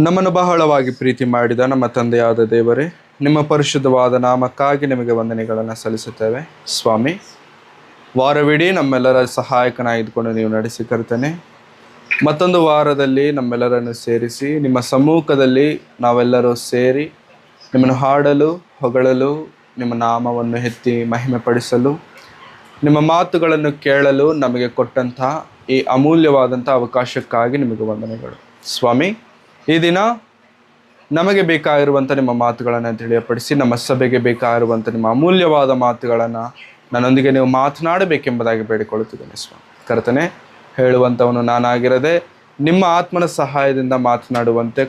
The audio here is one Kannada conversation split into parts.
ನಮ್ಮನ್ನು ಬಹಳವಾಗಿ ಪ್ರೀತಿ ಮಾಡಿದ ನಮ್ಮ ತಂದೆಯಾದ ದೇವರೇ, ನಿಮ್ಮ ಪರಿಶುದ್ಧವಾದ ನಾಮಕ್ಕಾಗಿ ನಿಮಗೆ ವಂದನೆಗಳನ್ನು ಸಲ್ಲಿಸುತ್ತೇವೆ. ಸ್ವಾಮಿ, ವಾರವಿಡೀ ನಮ್ಮೆಲ್ಲರ ಸಹಾಯಕನಾಗಿದ್ದುಕೊಂಡು ನೀವು ನಡೆಸಿ ಕರ್ತನೆ. ಮತ್ತೊಂದು ವಾರದಲ್ಲಿ ನಮ್ಮೆಲ್ಲರನ್ನು ಸೇರಿಸಿ ನಿಮ್ಮ ಸಮ್ಮುಖದಲ್ಲಿ ನಾವೆಲ್ಲರೂ ಸೇರಿ ನಿಮ್ಮನ್ನು ಹಾಡಲು, ಹೊಗಳಲು, ನಿಮ್ಮ ನಾಮವನ್ನು ಎತ್ತಿ ಮಹಿಮೆ ಪಡಿಸಲು, ನಿಮ್ಮ ಮಾತುಗಳನ್ನು ಕೇಳಲು ನಮಗೆ ಕೊಟ್ಟಂಥ ಈ ಅಮೂಲ್ಯವಾದಂಥ ಅವಕಾಶಕ್ಕಾಗಿ ನಿಮಗೆ ವಂದನೆಗಳು. ಸ್ವಾಮಿ, ಈ ದಿನ ನಮಗೆ ಬೇಕಾಗಿರುವಂಥ ನಿಮ್ಮ ಮಾತುಗಳನ್ನು ತಿಳಿಯಪಡಿಸಿ, ನಮ್ಮ ಸಭೆಗೆ ಬೇಕಾಗಿರುವಂಥ ನಿಮ್ಮ ಅಮೂಲ್ಯವಾದ ಮಾತುಗಳನ್ನು ನನ್ನೊಂದಿಗೆ ನೀವು ಮಾತನಾಡಬೇಕೆಂಬುದಾಗಿ ಬೇಡಿಕೊಳ್ಳುತ್ತಿದ್ದೇನೆ. ಸ್ವಾಮಿ, ಕರ್ತನೆ, ಹೇಳುವಂಥವನು ನಾನಾಗಿರದೆ ನಿಮ್ಮ ಆತ್ಮನ ಸಹಾಯದಿಂದ ಮಾತನಾಡುವಂತೆ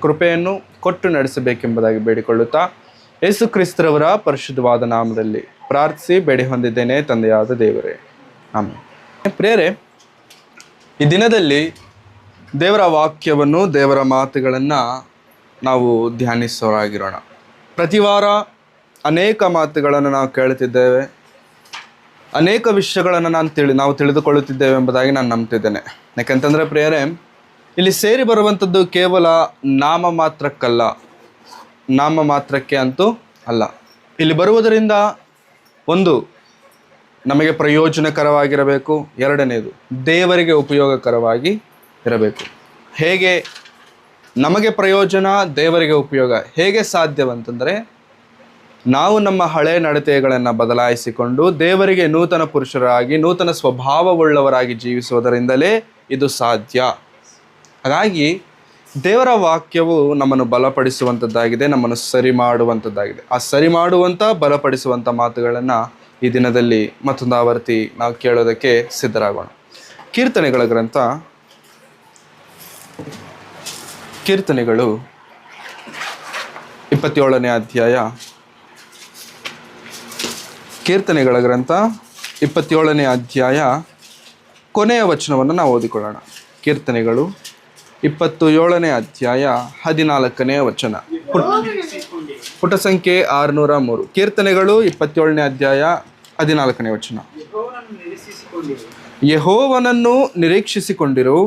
ಕೃಪೆಯನ್ನು ಕೊಟ್ಟು ನಡೆಸಬೇಕೆಂಬುದಾಗಿ ಬೇಡಿಕೊಳ್ಳುತ್ತಾ ಯೇಸು ಕ್ರಿಸ್ತರವರ ಪರಿಶುದ್ಧವಾದ ನಾಮದಲ್ಲಿ ಪ್ರಾರ್ಥಿಸಿ ಬೇಡಿ ಹೊಂದಿದ್ದೇನೆ, ತಂದೆಯಾದ ದೇವರೇ, ಆಮೆನ್. ಪ್ರಿಯರೇ, ಈ ದಿನದಲ್ಲಿ ದೇವರ ವಾಕ್ಯವನ್ನು, ದೇವರ ಮಾತುಗಳನ್ನು ನಾವು ಧ್ಯಾನಿಸೋರಾಗಿರೋಣ. ಪ್ರತಿ ವಾರ ಅನೇಕ ಮಾತುಗಳನ್ನು ನಾವು ಕೇಳುತ್ತಿದ್ದೇವೆ, ಅನೇಕ ವಿಷಯಗಳನ್ನು ನಾವು ತಿಳಿದುಕೊಳ್ಳುತ್ತಿದ್ದೇವೆ ಎಂಬುದಾಗಿ ನಾನು ನಂಬ್ತಿದ್ದೇನೆ. ಯಾಕೆಂತಂದರೆ ಪ್ರಿಯರೇ, ಇಲ್ಲಿ ಸೇರಿ ಬರುವಂಥದ್ದು ಕೇವಲ ನಾಮ ಮಾತ್ರಕ್ಕೆ ಅಂತೂ ಅಲ್ಲ. ಇಲ್ಲಿ ಬರುವುದರಿಂದ ಒಂದು, ನಮಗೆ ಪ್ರಯೋಜನಕರವಾಗಿರಬೇಕು. ಎರಡನೇದು, ದೇವರಿಗೆ ಉಪಯೋಗಕರವಾಗಿ ಇರಬೇಕು. ಹೇಗೆ ನಮಗೆ ಪ್ರಯೋಜನ, ದೇವರಿಗೆ ಉಪಯೋಗ ಹೇಗೆ ಸಾಧ್ಯವಂತಂದರೆ, ನಾವು ನಮ್ಮ ಹಳೆ ನಡತೆಗಳನ್ನು ಬದಲಾಯಿಸಿಕೊಂಡು ದೇವರಿಗೆ ನೂತನ ಪುರುಷರಾಗಿ, ನೂತನ ಸ್ವಭಾವವುಳ್ಳವರಾಗಿ ಜೀವಿಸುವುದರಿಂದಲೇ ಇದು ಸಾಧ್ಯ. ಹಾಗಾಗಿ ದೇವರ ವಾಕ್ಯವು ನಮ್ಮನ್ನು ಬಲಪಡಿಸುವಂಥದ್ದಾಗಿದೆ, ನಮ್ಮನ್ನು ಸರಿ ಮಾಡುವಂಥದ್ದಾಗಿದೆ. ಆ ಸರಿ ಮಾಡುವಂಥ, ಬಲಪಡಿಸುವಂಥ ಮಾತುಗಳನ್ನು ಈ ದಿನದಲ್ಲಿ ಮತ್ತೊಂದು ಆವರ್ತಿ ನಾವು ಕೇಳೋದಕ್ಕೆ ಸಿದ್ಧರಾಗೋಣ. ಕೀರ್ತನೆಗಳ ಗ್ರಂಥ, ಕೀರ್ತನೆಗಳು 27ನೇ ಅಧ್ಯಾಯ. ಕೀರ್ತನೆಗಳ ಗ್ರಂಥ 27ನೇ ಅಧ್ಯಾಯ ಕೊನೆಯ ವಚನವನ್ನು ನಾವು ಓದಿಕೊಳ್ಳೋಣ. ಕೀರ್ತನೆಗಳು 27ನೇ ಅಧ್ಯಾಯ 14ನೇ ವಚನ, ಪುಟ ಸಂಖ್ಯೆ 603. ಕೀರ್ತನೆಗಳು 27ನೇ ಅಧ್ಯಾಯ 14ನೇ ವಚನ. ಯೆಹೋವನನ್ನು ನಿರೀಕ್ಷಿಸಿಕೊಂಡಿರು,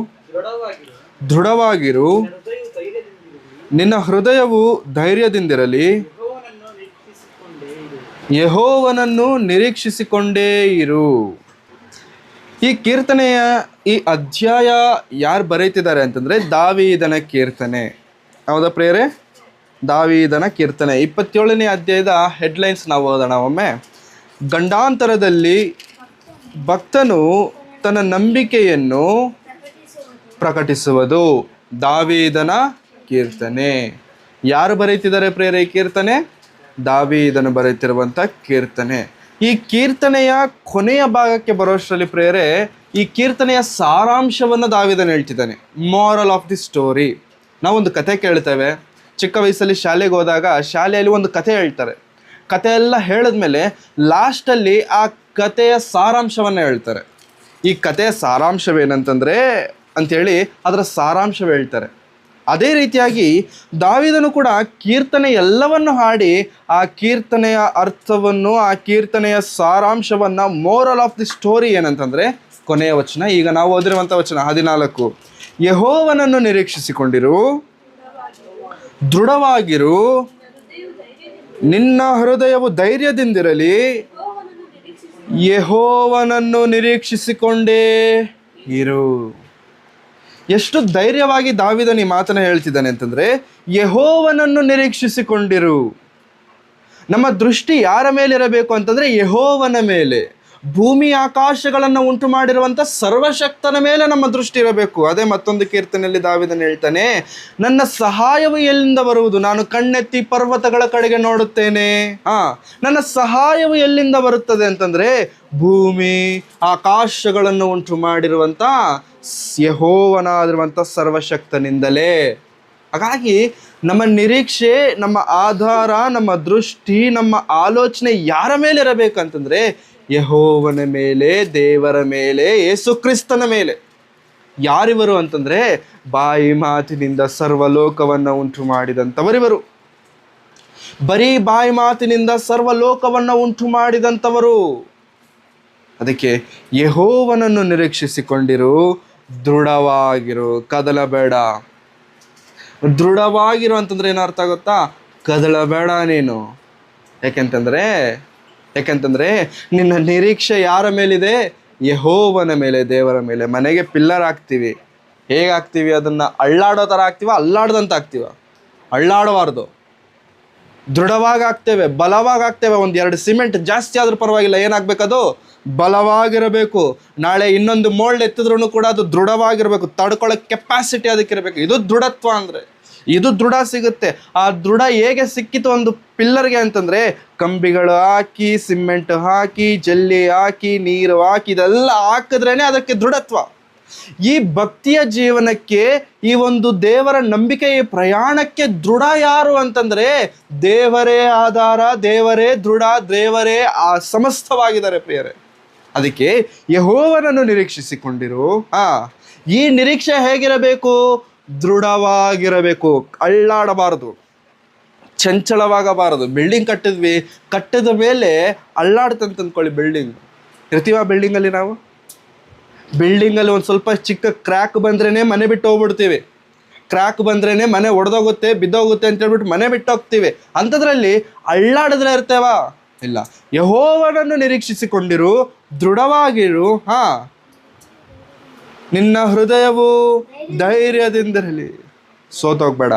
ದೃಢವಾಗಿರು, ನಿನ್ನ ಹೃದಯವು ಧೈರ್ಯದಿಂದಿರಲಿ. ಯೆಹೋವನನ್ನು ನಿರೀಕ್ಷಿಸಿಕೊಂಡೇ ಇರು. ಈ ಕೀರ್ತನೆಯ ಈ ಅಧ್ಯಾಯ ಯಾರು ಬರೀತಿದ್ದಾರೆ ಅಂತಂದರೆ ದಾವೀದನ ಕೀರ್ತನೆ. ಹೌದಾ ಪ್ರಿಯರೇ? ದಾವೀದನ ಕೀರ್ತನೆ 27ನೇ ಅಧ್ಯಾಯದ ಹೆಡ್ಲೈನ್ಸ್ ನಾವು ಓದೋಣ ಒಮ್ಮೆ. ಗಂಡಾಂತರದಲ್ಲಿ ಭಕ್ತನು ತನ್ನ ನಂಬಿಕೆಯನ್ನು ಪ್ರಕಟಿಸುವುದು. ದಾವೀದನ ಕೀರ್ತನೆ. ಯಾರು ಬರೀತಿದ್ದಾರೆ ಪ್ರಿಯರೇ ಈ ಕೀರ್ತನೆ? ದಾವೀದನು ಬರೀತಿರುವಂಥ ಕೀರ್ತನೆ. ಈ ಕೀರ್ತನೆಯ ಕೊನೆಯ ಭಾಗಕ್ಕೆ ಬರೋಷ್ಟರಲ್ಲಿ ಪ್ರಿಯರೇ, ಈ ಕೀರ್ತನೆಯ ಸಾರಾಂಶವನ್ನು ದಾವೀದನು ಹೇಳ್ತಿದ್ದಾನೆ. Moral of the story. ನಾವೊಂದು ಕತೆ ಕೇಳ್ತೇವೆ. ಚಿಕ್ಕ ವಯಸ್ಸಲ್ಲಿ ಶಾಲೆಗೆ ಹೋದಾಗ ಶಾಲೆಯಲ್ಲಿ ಒಂದು ಕತೆ ಹೇಳ್ತಾರೆ. ಕತೆ ಎಲ್ಲ ಹೇಳಿದ್ಮೇಲೆ ಲಾಸ್ಟಲ್ಲಿ ಆ ಕತೆಯ ಸಾರಾಂಶವನ್ನು ಹೇಳ್ತಾರೆ. ಈ ಕತೆಯ ಸಾರಾಂಶವೇನಂತಂದರೆ ಅಂಥೇಳಿ ಅದರ ಸಾರಾಂಶವೇ ಹೇಳ್ತಾರೆ. ಅದೇ ರೀತಿಯಾಗಿ ದಾವೀದನು ಕೂಡ ಕೀರ್ತನೆ ಎಲ್ಲವನ್ನು ಹಾಡಿ ಆ ಕೀರ್ತನೆಯ ಅರ್ಥವನ್ನು, ಆ ಕೀರ್ತನೆಯ ಸಾರಾಂಶವನ್ನು, ಮೋರಲ್ ಆಫ್ ದಿ ಸ್ಟೋರಿ ಏನಂತಂದರೆ ಕೊನೆಯ ವಚನ. ಈಗ ನಾವು ಓದಿರುವಂಥ ವಚನ 14. ಯೆಹೋವನನ್ನು ನಿರೀಕ್ಷಿಸಿಕೊಂಡಿರು, ದೃಢವಾಗಿರು, ನಿನ್ನ ಹೃದಯವು ಧೈರ್ಯದಿಂದಿರಲಿ. ಯೆಹೋವನನ್ನು ನಿರೀಕ್ಷಿಸಿಕೊಂಡೇ ಇರು. ಎಷ್ಟು ಧೈರ್ಯವಾಗಿ ದಾವೀದನು ಈ ಮಾತನ್ನು ಹೇಳ್ತಿದ್ದಾನೆ ಅಂತಂದರೆ, ಯೆಹೋವನನ್ನು ನಿರೀಕ್ಷಿಸಿಕೊಂಡಿರು. ನಮ್ಮ ದೃಷ್ಟಿ ಯಾರ ಮೇಲೆ ಇರಬೇಕು ಅಂತಂದರೆ ಯೆಹೋವನ ಮೇಲೆ. ಭೂಮಿ ಆಕಾಶಗಳನ್ನು ಉಂಟು ಮಾಡಿರುವಂಥ ಸರ್ವಶಕ್ತನ ಮೇಲೆ ನಮ್ಮ ದೃಷ್ಟಿ ಇರಬೇಕು. ಅದೇ ಮತ್ತೊಂದು ಕೀರ್ತನೆಯಲ್ಲಿ ದಾವೀದನು ಹೇಳ್ತಾನೆ, ನನ್ನ ಸಹಾಯವು ಎಲ್ಲಿಂದ ಬರುವುದು? ನಾನು ಕಣ್ಣೆತ್ತಿ ಪರ್ವತಗಳ ಕಡೆಗೆ ನೋಡುತ್ತೇನೆ. ನನ್ನ ಸಹಾಯವು ಎಲ್ಲಿಂದ ಬರುತ್ತದೆ ಅಂತಂದರೆ ಭೂಮಿ ಆಕಾಶಗಳನ್ನು ಉಂಟು ಮಾಡಿರುವಂಥ ಯೆಹೋವನಾದಿರುವಂಥ ಸರ್ವಶಕ್ತನಿಂದಲೇ. ಹಾಗಾಗಿ ನಮ್ಮ ನಿರೀಕ್ಷೆ, ನಮ್ಮ ಆಧಾರ, ನಮ್ಮ ದೃಷ್ಟಿ, ನಮ್ಮ ಆಲೋಚನೆ ಯಾರ ಮೇಲೆ ಇರಬೇಕಂತಂದರೆ ಯೆಹೋವನ ಮೇಲೆ, ದೇವರ ಮೇಲೆ, ಯೇಸು ಕ್ರಿಸ್ತನ ಮೇಲೆ. ಯಾರಿವರು ಅಂತಂದರೆ ಬಾಯಿ ಮಾತಿನಿಂದ ಸರ್ವಲೋಕವನ್ನು ಉಂಟು ಮಾಡಿದಂಥವರಿವರು. ಬರೀ ಬಾಯಿ ಮಾತಿನಿಂದ ಸರ್ವಲೋಕವನ್ನು ಉಂಟು ಮಾಡಿದಂಥವರು. ಅದಕ್ಕೆ ಯೆಹೋವನನ್ನು ನಿರೀಕ್ಷಿಸಿಕೊಂಡಿರು, ದೃಢವಾಗಿರು, ಕದಲಬೇಡ. ದೃಢವಾಗಿರು ಅಂತಂದ್ರೆ ಏನು ಅರ್ಥ ಗೊತ್ತಾ? ಕದಳಬೇಡ ನೀನು. ಯಾಕೆಂತಂದ್ರೆ ನಿನ್ನ ನಿರೀಕ್ಷೆ ಯಾರ ಮೇಲಿದೆ? ಯೆಹೋವನ ಮೇಲೆ, ದೇವರ ಮೇಲೆ. ಮನೆಗೆ ಪಿಲ್ಲರ್ ಹಾಕ್ತೀವಿ, ಹೇಗಾಗ್ತೀವಿ? ಅದನ್ನು ಅಳ್ಳಾಡೋ ಥರ ಹಾಕ್ತೀವ, ಅಲ್ಲಾಡ್ದಂತ ಹಾಕ್ತೀವ? ಅಳ್ಳಾಡಬಾರ್ದು. ದೃಢವಾಗಿ ಹಾಕ್ತೇವೆ, ಬಲವಾಗಿ ಹಾಕ್ತೇವೆ. 1-2 ಸಿಮೆಂಟ್ ಜಾಸ್ತಿ ಆದ್ರೂ ಪರವಾಗಿಲ್ಲ, ಏನಾಗಬೇಕದು? ಬಲವಾಗಿರಬೇಕು. ನಾಳೆ ಇನ್ನೊಂದು ಮೋಲ್ಡ್ ಎತ್ತಿದ್ರೂ ಕೂಡ ಅದು ದೃಢವಾಗಿರಬೇಕು, ತಡ್ಕೊಳ್ಳೋ ಕೆಪಾಸಿಟಿ ಅದಕ್ಕಿರಬೇಕು. ಇದು ದೃಢತ್ವ ಅಂದರೆ. ಇದು ದೃಢ ಸಿಗುತ್ತೆ. ಆ ದೃಢ ಹೇಗೆ ಸಿಕ್ಕಿತು ಒಂದು ಪಿಲ್ಲರ್ಗೆ ಅಂತಂದರೆ, ಕಂಬಿಗಳು ಹಾಕಿ, ಸಿಮೆಂಟ್ ಹಾಕಿ, ಜಲ್ಲಿ ಹಾಕಿ, ನೀರು ಹಾಕಿ, ಇದೆಲ್ಲ ಹಾಕಿದ್ರೇ ಅದಕ್ಕೆ ದೃಢತ್ವ. ಈ ಭಕ್ತಿಯ ಜೀವನಕ್ಕೆ, ಈ ಒಂದು ದೇವರ ನಂಬಿಕೆಯ ಪ್ರಯಾಣಕ್ಕೆ ದೃಢ ಯಾರು ಅಂತಂದರೆ ದೇವರೇ ಆಧಾರ, ದೇವರೇ ದೃಢ, ದೇವರೇ ಆ ಸಮಸ್ತವಾಗಿದ್ದಾರೆ ಪ್ರಿಯರೇ. ಅದಕ್ಕೆ ಯೆಹೋವನನ್ನು ನಿರೀಕ್ಷಿಸಿಕೊಂಡಿರು. ಈ ನಿರೀಕ್ಷೆ ಹೇಗಿರಬೇಕು? ದೃಢವಾಗಿರಬೇಕು, ಅಳ್ಳಾಡಬಾರದು, ಚಂಚಲವಾಗಬಾರದು. ಬಿಲ್ಡಿಂಗ್ ಕಟ್ಟಿದ ಮೇಲೆ ಅಳ್ಳಾಡ್ತಂತ ಅಂದ್ಕೊಳ್ಳಿ. ಬಿಲ್ಡಿಂಗ್ ಇರ್ತೀವ, ಬಿಲ್ಡಿಂಗಲ್ಲಿ ನಾವು ಬಿಲ್ಡಿಂಗಲ್ಲಿ ಒಂದು ಸ್ವಲ್ಪ ಚಿಕ್ಕ ಕ್ರ್ಯಾಕ್ ಬಂದ್ರೇ ಮನೆ ಬಿಟ್ಟು ಹೋಗ್ಬಿಡ್ತೀವಿ. ಕ್ರ್ಯಾಕ್ ಬಂದ್ರೇ ಮನೆ ಒಡೆದೋಗುತ್ತೆ, ಬಿದ್ದೋಗುತ್ತೆ ಅಂತ ಹೇಳ್ಬಿಟ್ಟು ಮನೆ ಬಿಟ್ಟು ಹೋಗ್ತೀವಿ. ಅಂಥದ್ರಲ್ಲಿ ಅಳ್ಳಾಡಿದ್ರೆ ಇರ್ತೇವಾ? ಇಲ್ಲ. ಯೆಹೋವನನ್ನು ನಿರೀಕ್ಷಿಸಿಕೊಂಡಿರು, ದೃಢವಾಗಿರು. ನಿನ್ನ ಹೃದಯವು ಧೈರ್ಯದಿಂದಿರಲಿ. ಸೋತೋಗ್ಬೇಡ,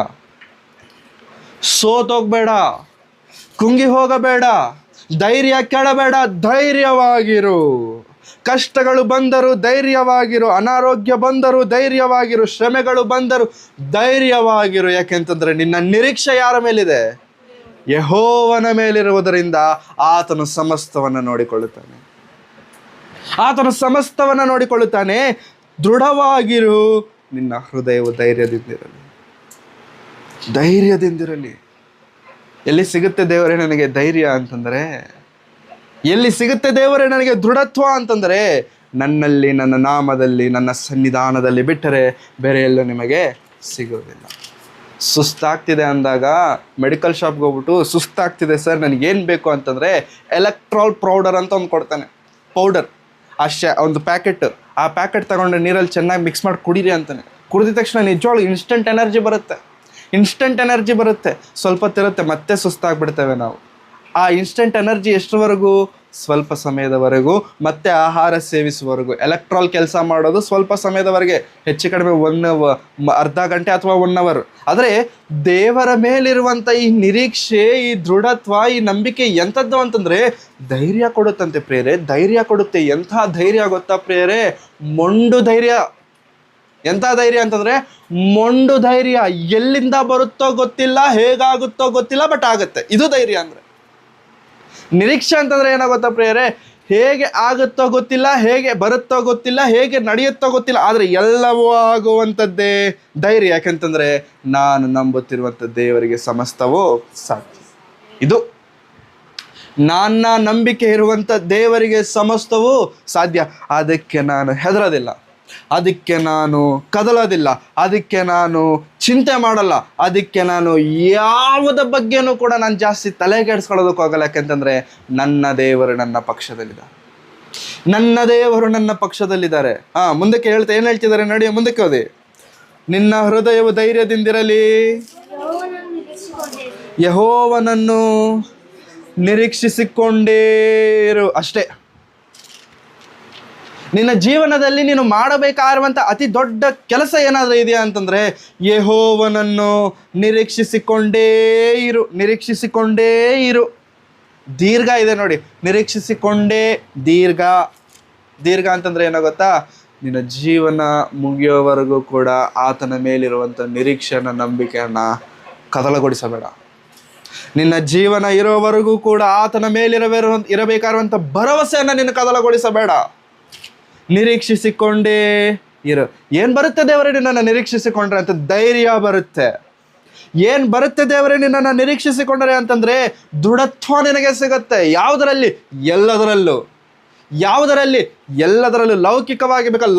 ಕುಂಗಿ ಹೋಗಬೇಡ, ಧೈರ್ಯ ಕೆಡಬೇಡ, ಧೈರ್ಯವಾಗಿರು. ಕಷ್ಟಗಳು ಬಂದರು ಧೈರ್ಯವಾಗಿರು, ಅನಾರೋಗ್ಯ ಬಂದರು ಧೈರ್ಯವಾಗಿರು, ಶ್ರಮೆಗಳು ಬಂದರು ಧೈರ್ಯವಾಗಿರು. ಯಾಕೆಂತಂದ್ರೆ ನಿನ್ನ ನಿರೀಕ್ಷೆ ಯಾರ ಮೇಲಿದೆ? ಯೆಹೋವನ ಮೇಲಿರುವುದರಿಂದ ಆತನು ಸಮಸ್ತವನ್ನು ನೋಡಿಕೊಳ್ಳುತ್ತಾನೆ. ದೃಢವಾಗಿರು, ನಿನ್ನ ಹೃದಯವು ಧೈರ್ಯದಿಂದಿರಲಿ. ಎಲ್ಲಿ ಸಿಗುತ್ತೆ ದೇವರೇ ನನಗೆ ಧೈರ್ಯ ಅಂತಂದರೆ, ಎಲ್ಲಿ ಸಿಗುತ್ತೆ ದೇವರೇ ನನಗೆ ದೃಢತ್ವ ಅಂತಂದರೆ, ನನ್ನಲ್ಲಿ, ನನ್ನ ನಾಮದಲ್ಲಿ, ನನ್ನ ಸನ್ನಿಧಾನದಲ್ಲಿ ಬಿಟ್ಟರೆ ಬೇರೆ ಎಲ್ಲೂ ನಿಮಗೆ ಸಿಗೋದಿಲ್ಲ. ಸುಸ್ತಾಗ್ತಿದೆ ಅಂದಾಗ ಮೆಡಿಕಲ್ ಶಾಪ್ಗೆ ಹೋಗ್ಬಿಟ್ಟು, ಸುಸ್ತಾಗ್ತಿದೆ ಸರ್, ನನಗೇನು ಬೇಕು ಅಂತಂದರೆ ಎಲೆಕ್ಟ್ರಾಲ್ ಪೌಡರ್ ಅಂತ ಒಂದು ಕೊಡ್ತಾನೆ. ಪೌಡರ್ ಒಂದು ಪ್ಯಾಕೆಟ್. ಆ ಪ್ಯಾಕೆಟ್ ತಗೊಂಡು ನೀರಲ್ಲಿ ಚೆನ್ನಾಗಿ ಮಿಕ್ಸ್ ಮಾಡಿ ಕುಡೀರಿ ಅಂತಾನೆ. ಕುಡಿದ ತಕ್ಷಣ ನಿಜವಾಗ್ಲೂ ಇನ್ಸ್ಟೆಂಟ್ ಎನರ್ಜಿ ಬರುತ್ತೆ. ಸ್ವಲ್ಪ ಹೊತ್ತಿರುತ್ತೆ, ಮತ್ತೆ ಸುಸ್ತಾಗ್ಬಿಡ್ತೇವೆ ನಾವು. ಆ ಇನ್ಸ್ಟೆಂಟ್ ಎನರ್ಜಿ ಎಷ್ಟರವರೆಗೂ? ಸ್ವಲ್ಪ ಸಮಯದವರೆಗೂ, ಮತ್ತೆ ಆಹಾರ ಸೇವಿಸುವವರೆಗೂ. ಎಲೆಕ್ಟ್ರಾಲ್ ಕೆಲಸ ಮಾಡೋದು ಸ್ವಲ್ಪ ಸಮಯದವರೆಗೆ, ಹೆಚ್ಚು ಕಡಿಮೆ ಅರ್ಧ ಗಂಟೆ ಅಥವಾ 1 ಅವರ್. ಆದರೆ ದೇವರ ಮೇಲಿರುವಂಥ ಈ ನಿರೀಕ್ಷೆ, ಈ ದೃಢತ್ವ, ಈ ನಂಬಿಕೆ ಎಂಥದ್ದು ಅಂತಂದರೆ ಧೈರ್ಯ ಕೊಡುತ್ತಂತೆ ಪ್ರಿಯರೇ. ಧೈರ್ಯ ಕೊಡುತ್ತೆ. ಎಂಥ ಧೈರ್ಯ ಗೊತ್ತಾ ಪ್ರಿಯರೇ? ಮೊಂಡು ಧೈರ್ಯ. ಎಂಥ ಧೈರ್ಯ ಅಂತಂದರೆ ಮೊಂಡು ಧೈರ್ಯ. ಎಲ್ಲಿಂದ ಬರುತ್ತೋ ಗೊತ್ತಿಲ್ಲ, ಹೇಗಾಗುತ್ತೋ ಗೊತ್ತಿಲ್ಲ, ಬಟ್ ಆಗುತ್ತೆ. ಇದು ಧೈರ್ಯ ಅಂದರೆ. ನಿರೀಕ್ಷೆ ಅಂತಂದರೆ ಏನಾಗುತ್ತಾ ಪ್ರಿಯರೇ? ಹೇಗೆ ಆಗುತ್ತೋ ಗೊತ್ತಿಲ್ಲ, ಹೇಗೆ ಬರುತ್ತೋ ಗೊತ್ತಿಲ್ಲ, ಹೇಗೆ ನಡೆಯುತ್ತೋ ಗೊತ್ತಿಲ್ಲ, ಆದರೆ ಎಲ್ಲವೂ ಆಗುವಂಥದ್ದೇ ಧೈರ್ಯ. ಯಾಕೆಂತಂದರೆ ನಾನು ನಂಬುತ್ತಿರುವಂಥ ದೇವರಿಗೆ ಸಮಸ್ತವೂ ಸಾಧ್ಯ. ಇದು ನನ್ನ ನಂಬಿಕೆ ಇರುವಂಥ ದೇವರಿಗೆ ಸಮಸ್ತವೂ ಸಾಧ್ಯ. ಅದಕ್ಕೆ ನಾನು ಹೆದರೋದಿಲ್ಲ, ಅದಕ್ಕೆ ನಾನು ಕದಲೋದಿಲ್ಲ, ಅದಕ್ಕೆ ನಾನು ಚಿಂತೆ ಮಾಡಲ್ಲ, ಅದಕ್ಕೆ ನಾನು ಯಾವುದ ಬಗ್ಗೆನೂ ಕೂಡ ನಾನು ಜಾಸ್ತಿ ತಲೆ ಕೆಡಿಸ್ಕೊಳ್ಳೋದಕ್ಕೆ ಹೋಗಲ್ಲ. ಯಾಕೆಂತಂದರೆ ನನ್ನ ದೇವರು ನನ್ನ ಪಕ್ಷದಲ್ಲಿದ್ದಾರೆ. ಮುಂದಕ್ಕೆ ಏನು ಹೇಳ್ತಿದ್ದಾರೆ ನೋಡಿ, ಮುಂದಕ್ಕೆ ಓದಿ. ನಿನ್ನ ಹೃದಯವು ಧೈರ್ಯದಿಂದಿರಲಿ, ಯೆಹೋವನನ್ನು ನಿರೀಕ್ಷಿಸಿಕೊಂಡೇರು. ಅಷ್ಟೇ. ನಿನ್ನ ಜೀವನದಲ್ಲಿ ನೀನು ಮಾಡಬೇಕಾಗಿರುವಂಥ ಅತಿ ದೊಡ್ಡ ಕೆಲಸ ಏನಾದರೂ ಇದೆಯಾ ಅಂತಂದರೆ ಯೆಹೋವನನ್ನು ನಿರೀಕ್ಷಿಸಿಕೊಂಡೇ ಇರು. ದೀರ್ಘ ಇದೆ ನೋಡಿ, ನಿರೀಕ್ಷಿಸಿಕೊಂಡೇ. ದೀರ್ಘ ಅಂತಂದರೆ ಏನೋ ಗೊತ್ತಾ? ನಿನ್ನ ಜೀವನ ಮುಗಿಯೋವರೆಗೂ ಕೂಡ ಆತನ ಮೇಲಿರುವಂಥ ನಿರೀಕ್ಷೆಯನ್ನು, ನಂಬಿಕೆಯನ್ನು ಕದಲಗೊಳಿಸಬೇಡ. ನಿನ್ನ ಜೀವನ ಇರೋವರೆಗೂ ಕೂಡ ಆತನ ಮೇಲಿರಬೇಕಾಗಿರುವಂಥ ಭರವಸೆಯನ್ನು ನಿನ್ನ ಕದಲಗೊಳಿಸಬೇಡ. ನಿರೀಕ್ಷಿಸಿಕೊಂಡೇ ಇರು. ಏನು ಬರುತ್ತೆ ದೇವರೇ ನಿನ್ನನ್ನು ನಿರೀಕ್ಷಿಸಿಕೊಂಡ್ರೆ ಅಂತ? ಧೈರ್ಯ ಬರುತ್ತೆ. ಏನು ಬರುತ್ತೆ ದೇವರೇ ನಿನ್ನನ್ನು ನಿರೀಕ್ಷಿಸಿಕೊಂಡ್ರೆ ಅಂತಂದರೆ ದೃಢತ್ವ ನಿನಗೆ ಸಿಗುತ್ತೆ. ಯಾವುದರಲ್ಲಿ? ಎಲ್ಲದರಲ್ಲೂ.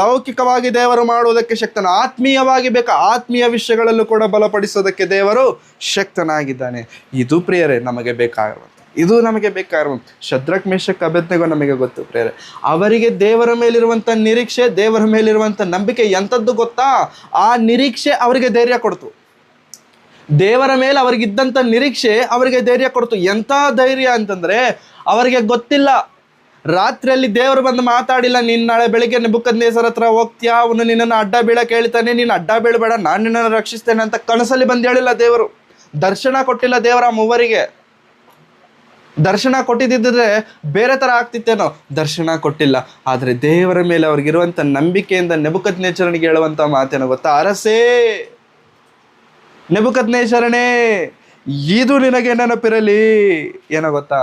ಲೌಕಿಕವಾಗಿ ದೇವರು ಮಾಡುವುದಕ್ಕೆ ಶಕ್ತನ, ಆತ್ಮೀಯವಾಗಿ ಆತ್ಮೀಯ ವಿಷಯಗಳಲ್ಲೂ ಕೂಡ ಬಲಪಡಿಸೋದಕ್ಕೆ ದೇವರು ಶಕ್ತನಾಗಿದ್ದಾನೆ. ಇದು ಪ್ರಿಯರೇ ನಮಗೆ ಬೇಕಾಗಿರುವಂಥ, ಶದ್ರಕ್, ಮೇಷಕ್, ಅಬೇದ್ನೆಗೋ ನಮಗೆ ಗೊತ್ತು ಪ್ರಿಯರೇ. ಅವರಿಗೆ ದೇವರ ಮೇಲಿರುವಂಥ ನಿರೀಕ್ಷೆ, ದೇವರ ಮೇಲಿರುವಂಥ ನಂಬಿಕೆ ಎಂಥದ್ದು ಗೊತ್ತಾ? ಆ ನಿರೀಕ್ಷೆ ಅವರಿಗೆ ಧೈರ್ಯ ಕೊಡ್ತು. ದೇವರ ಮೇಲೆ ಅವರಿಗಿದ್ದಂಥ ನಿರೀಕ್ಷೆ ಅವರಿಗೆ ಧೈರ್ಯ ಕೊಡ್ತು. ಎಂಥ ಧೈರ್ಯ ಅಂತಂದರೆ, ಅವರಿಗೆ ಗೊತ್ತಿಲ್ಲ, ರಾತ್ರಿಯಲ್ಲಿ ದೇವರು ಬಂದು ಮಾತಾಡಿಲ್ಲ, ನೀನು ನಾಳೆ ಬೆಳಿಗ್ಗೆ ನೆಬೂಕದ್ನೆಚ್ಚರ್ ಹತ್ರ ಹೋಗ್ತೀಯಾ, ಅವನು ನಿನ್ನನ್ನು ಅಡ್ಡ ಬೀಳಕ್ಕೆ ಹೇಳ್ತಾನೆ, ನೀನು ಅಡ್ಡ ಬೀಳಬೇಡ, ನಾನು ನಿನ್ನನ್ನು ರಕ್ಷಿಸ್ತೇನೆ ಅಂತ ಕನಸಲ್ಲಿ ಬಂದು ಹೇಳಿಲ್ಲ ದೇವರು. ದರ್ಶನ ಕೊಟ್ಟಿಲ್ಲ ದೇವರ ಮೂವರಿಗೆ. ದರ್ಶನ ಕೊಟ್ಟಿದ್ದಿದ್ರೆ ಬೇರೆ ಥರ ಆಗ್ತಿತ್ತೇನೋ, ದರ್ಶನ ಕೊಟ್ಟಿಲ್ಲ. ಆದರೆ ದೇವರ ಮೇಲೆ ಅವ್ರಿಗಿರುವಂಥ ನಂಬಿಕೆಯಿಂದ ನೆಬೂಕದ್ನೆಚ್ಚರನಿಗೆ ಹೇಳುವಂಥ ಮಾತೇನೋ ಗೊತ್ತಾ? ಅರಸೇ, ನೆಬೂಕದ್ನೆಚ್ಚರನೇ, ಇದು ನಿನಗೆ ನೆನಪಿರಲಿ. ಏನೋ ಗೊತ್ತಾ?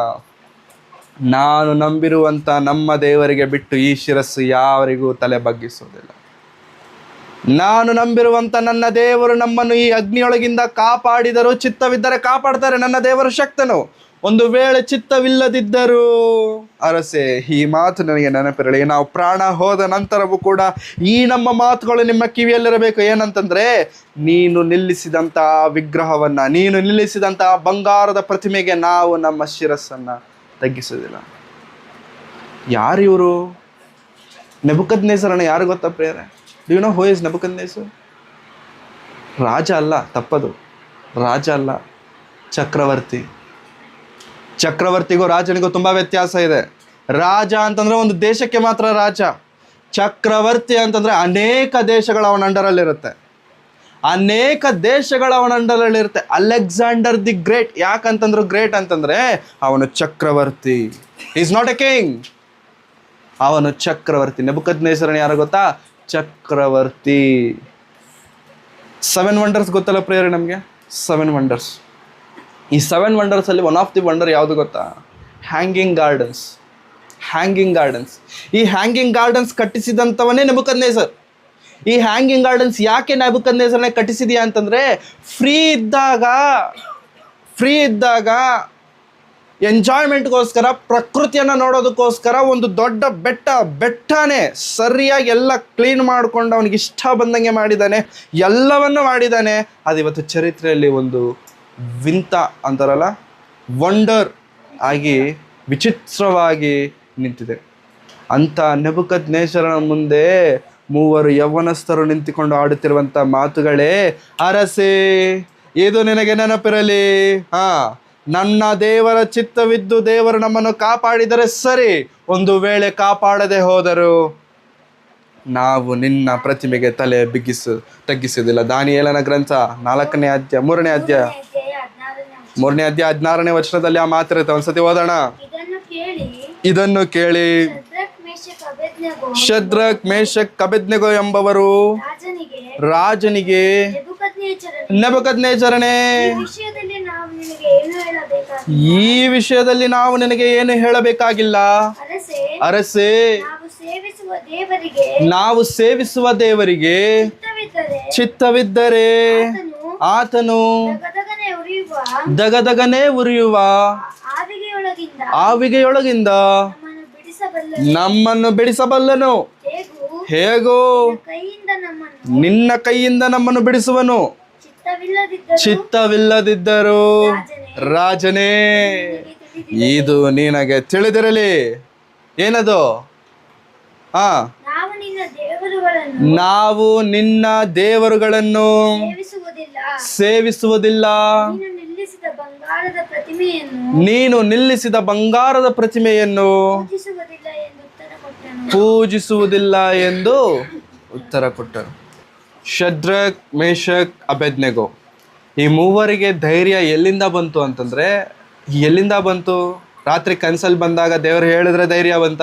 ನಾನು ನಂಬಿರುವಂಥ ನಮ್ಮ ದೇವರಿಗೆ ಬಿಟ್ಟು ಈ ಶಿರಸ್ಸು ಯಾವರಿಗೂ ತಲೆ ಬಗ್ಗಿಸುವುದಿಲ್ಲ. ನಾನು ನಂಬಿರುವಂಥ ನನ್ನ ದೇವರು ನಮ್ಮನ್ನು ಈ ಅಗ್ನಿಯೊಳಗಿಂದ ಕಾಪಾಡಿದರು. ಚಿತ್ತವಿದ್ದರೆ ಕಾಪಾಡ್ತಾರೆ, ನನ್ನ ದೇವರು ಶಕ್ತನು. ಒಂದು ವೇಳೆ ಚಿತ್ತವಿಲ್ಲದಿದ್ದರೂ ಅರಸೆ, ಈ ಮಾತು ನನಗೆ ನೆನಪಿರಲಿ. ನಾವು ಪ್ರಾಣ ಹೋದ ನಂತರವೂ ಕೂಡ ಈ ನಮ್ಮ ಮಾತುಗಳು ನಿಮ್ಮ ಕಿವಿಯಲ್ಲಿರಬೇಕು. ಏನಂತಂದರೆ, ನೀನು ನಿಲ್ಲಿಸಿದಂಥ ವಿಗ್ರಹವನ್ನು, ನೀನು ನಿಲ್ಲಿಸಿದಂಥ ಬಂಗಾರದ ಪ್ರತಿಮೆಗೆ ನಾವು ನಮ್ಮ ಶಿರಸ್ಸನ್ನು ತಗ್ಗಿಸೋದಿಲ್ಲ. ಯಾರು ಇವರು? ನೆಬೂಕದ್ನೆಚ್ಚರನ ಯಾರು ಗೊತ್ತಾ ಪ್ರಿಯರೇ? Do you know who is Nebuchadnezzar? ರಾಜ ಅಲ್ಲ, ತಪ್ಪದು. ರಾಜ ಅಲ್ಲ, ಚಕ್ರವರ್ತಿ. ಚಕ್ರವರ್ತಿಗೂ ರಾಜನಿಗೂ ತುಂಬ ವ್ಯತ್ಯಾಸ ಇದೆ. ರಾಜ ಅಂತಂದರೆ ಒಂದು ದೇಶಕ್ಕೆ ಮಾತ್ರ ರಾಜ. ಚಕ್ರವರ್ತಿ ಅಂತಂದರೆ ಅನೇಕ ದೇಶಗಳು ಅವನ ಅಂಡರಲ್ಲಿರುತ್ತೆ. ಅನೇಕ ದೇಶಗಳು ಅವನ ಅಂಡರಲ್ಲಿರುತ್ತೆ. ಅಲೆಕ್ಸಾಂಡರ್ ದಿ ಗ್ರೇಟ್ ಯಾಕಂತಂದ್ರು ಗ್ರೇಟ್ ಅಂತಂದರೆ ಅವನು ಚಕ್ರವರ್ತಿ. ಈಸ್ ನಾಟ್ ಎ ಕಿಂಗ್, ಅವನು ಚಕ್ರವರ್ತಿ. ನೆಬೂಕದ್ನೆಚ್ಚರನ ಯಾರು ಗೊತ್ತಾ? ಚಕ್ರವರ್ತಿ. 7 ವಂಡರ್ಸ್ ಗೊತ್ತಲ್ಲ ಪ್ರಿಯರೇ ನಮಗೆ? 7 ವಂಡರ್ಸ್. ಈ 7 ವಂಡರ್ಸಲ್ಲಿ ಒನ್ ಆಫ್ ದಿ ವಂಡರ್ ಯಾವುದು ಗೊತ್ತಾ? Hanging gardens. Hanging gardens. ಈ ಹ್ಯಾಂಗಿಂಗ್ ಗಾರ್ಡನ್ಸ್ ಕಟ್ಟಿಸಿದಂಥವನೇ ನೆಬೂಕದ್ನೆಚ್ಚರ್. ಈ ಹ್ಯಾಂಗಿಂಗ್ ಗಾರ್ಡನ್ಸ್ ಯಾಕೆ ನೆಬೂಕದ್ನೆಚ್ಚರನೇ ಕಟ್ಟಿಸಿದ್ಯಾ ಅಂತಂದರೆ, ಫ್ರೀ ಇದ್ದಾಗ ಎಂಜಾಯ್ಮೆಂಟ್ಗೋಸ್ಕರ, ಪ್ರಕೃತಿಯನ್ನು ನೋಡೋದಕ್ಕೋಸ್ಕರ ಒಂದು ದೊಡ್ಡ ಬೆಟ್ಟನೇ ಸರಿಯಾಗಿ ಎಲ್ಲ ಕ್ಲೀನ್ ಮಾಡಿಕೊಂಡು ಅವನಿಗೆ ಇಷ್ಟ ಬಂದಂಗೆ ಮಾಡಿದ್ದಾನೆ, ಎಲ್ಲವನ್ನು ಮಾಡಿದ್ದಾನೆ. ಅದು ಇವತ್ತು ಚರಿತ್ರೆಯಲ್ಲಿ ಒಂದು ವಿಂತ ಅಂತಾರಲ್ಲ, ವಂಡರ್ ಆಗಿ ವಿಚಿತ್ರವಾಗಿ ನಿಂತಿದೆ. ಅಂಥ ನೆಬೂಕದ್ನೆಚ್ಚರನ ಮುಂದೆ 3 ಯೌವನಸ್ಥರು ನಿಂತುಕೊಂಡು ಆಡುತ್ತಿರುವಂಥ ಮಾತುಗಳೇ, ಅರಸೇ, ಇದು ನಿನಗೆ ನೆನಪಿರಲಿ. ನನ್ನ ದೇವರ ಚಿತ್ತವಿದ್ದು ದೇವರು ನಮ್ಮನ್ನು ಕಾಪಾಡಿದರೆ ಸರಿ, ಒಂದು ವೇಳೆ ಕಾಪಾಡದೆ ಹೋದರು ನಾವು ನಿನ್ನ ಪ್ರತಿಮೆಗೆ ತಲೆ ತಗ್ಗಿಸುವುದಿಲ್ಲ. ದಾನಿಯೇಲನ ಗ್ರಂಥ 4ನೇ ಅಧ್ಯಾಯ 3ನೇ ಅಧ್ಯಾಯ 16ನೇ ವಚನದಲ್ಲಿ ಆ ಮಾತಿರುತ್ತೆ. ಒಂದ್ಸತಿ ಓದೋಣ. ಇದನ್ನು ಕೇಳಿ ಶದ್ರಕ್, ಮೇಷಕ್, ಅಬೇದ್ನೆಗೋ ಎಂಬವರು ರಾಜನಿಗೆ, ನೆಬೂಕದ್ನೆಚ್ಚರನೇ, ಈ ವಿಷಯದಲ್ಲಿ ನಾವು ನಿನಗೆ ಏನು ಹೇಳಬೇಕಾಗಿಲ್ಲ. ಅರಸೇ, ನಾವು ಸೇವಿಸುವ ದೇವರಿಗೆ ಚಿತ್ತವಿದ್ದರೆ ಆತನು ದಗದಗನೆ ಉರಿಯುವ ಆವಿಗೆಯೊಳಗಿಂದ ನಮ್ಮನ್ನು ಬಿಡಿಸಬಲ್ಲನು. ಹೇಗೋ ನಿನ್ನ ಕೈಯಿಂದ ನಮ್ಮನ್ನು ಬಿಡಿಸುವನು. ಚಿತ್ತವಿಲ್ಲದಿದ್ದರೂ ರಾಜನೇ, ಇದು ನಿನಗೆ ತಿಳಿದಿರಲಿ. ಏನದು? ನಾವು ನಿನ್ನ ದೇವರುಗಳನ್ನು ಸೇವಿಸುವುದಿಲ್ಲ. ನೀನು ನಿಲ್ಲಿಸಿದ ಬಂಗಾರದ ಪ್ರತಿಮೆಯನ್ನು ಪೂಜಿಸುವುದಿಲ್ಲ ಎಂದು ಉತ್ತರ ಕೊಟ್ಟರು. ಶದ್ರಕ್, ಮೇಷಕ್, ಅಬೇದ್ನೆಗೋ ಈ 3 ಧೈರ್ಯ ಎಲ್ಲಿಂದ ಬಂತು ಅಂತಂದರೆ, ಎಲ್ಲಿಂದ ಬಂತು? ರಾತ್ರಿ ಕನಸಲ್ಲಿ ಬಂದಾಗ ದೇವರು ಹೇಳಿದ್ರೆ ಧೈರ್ಯ ಬಂತ?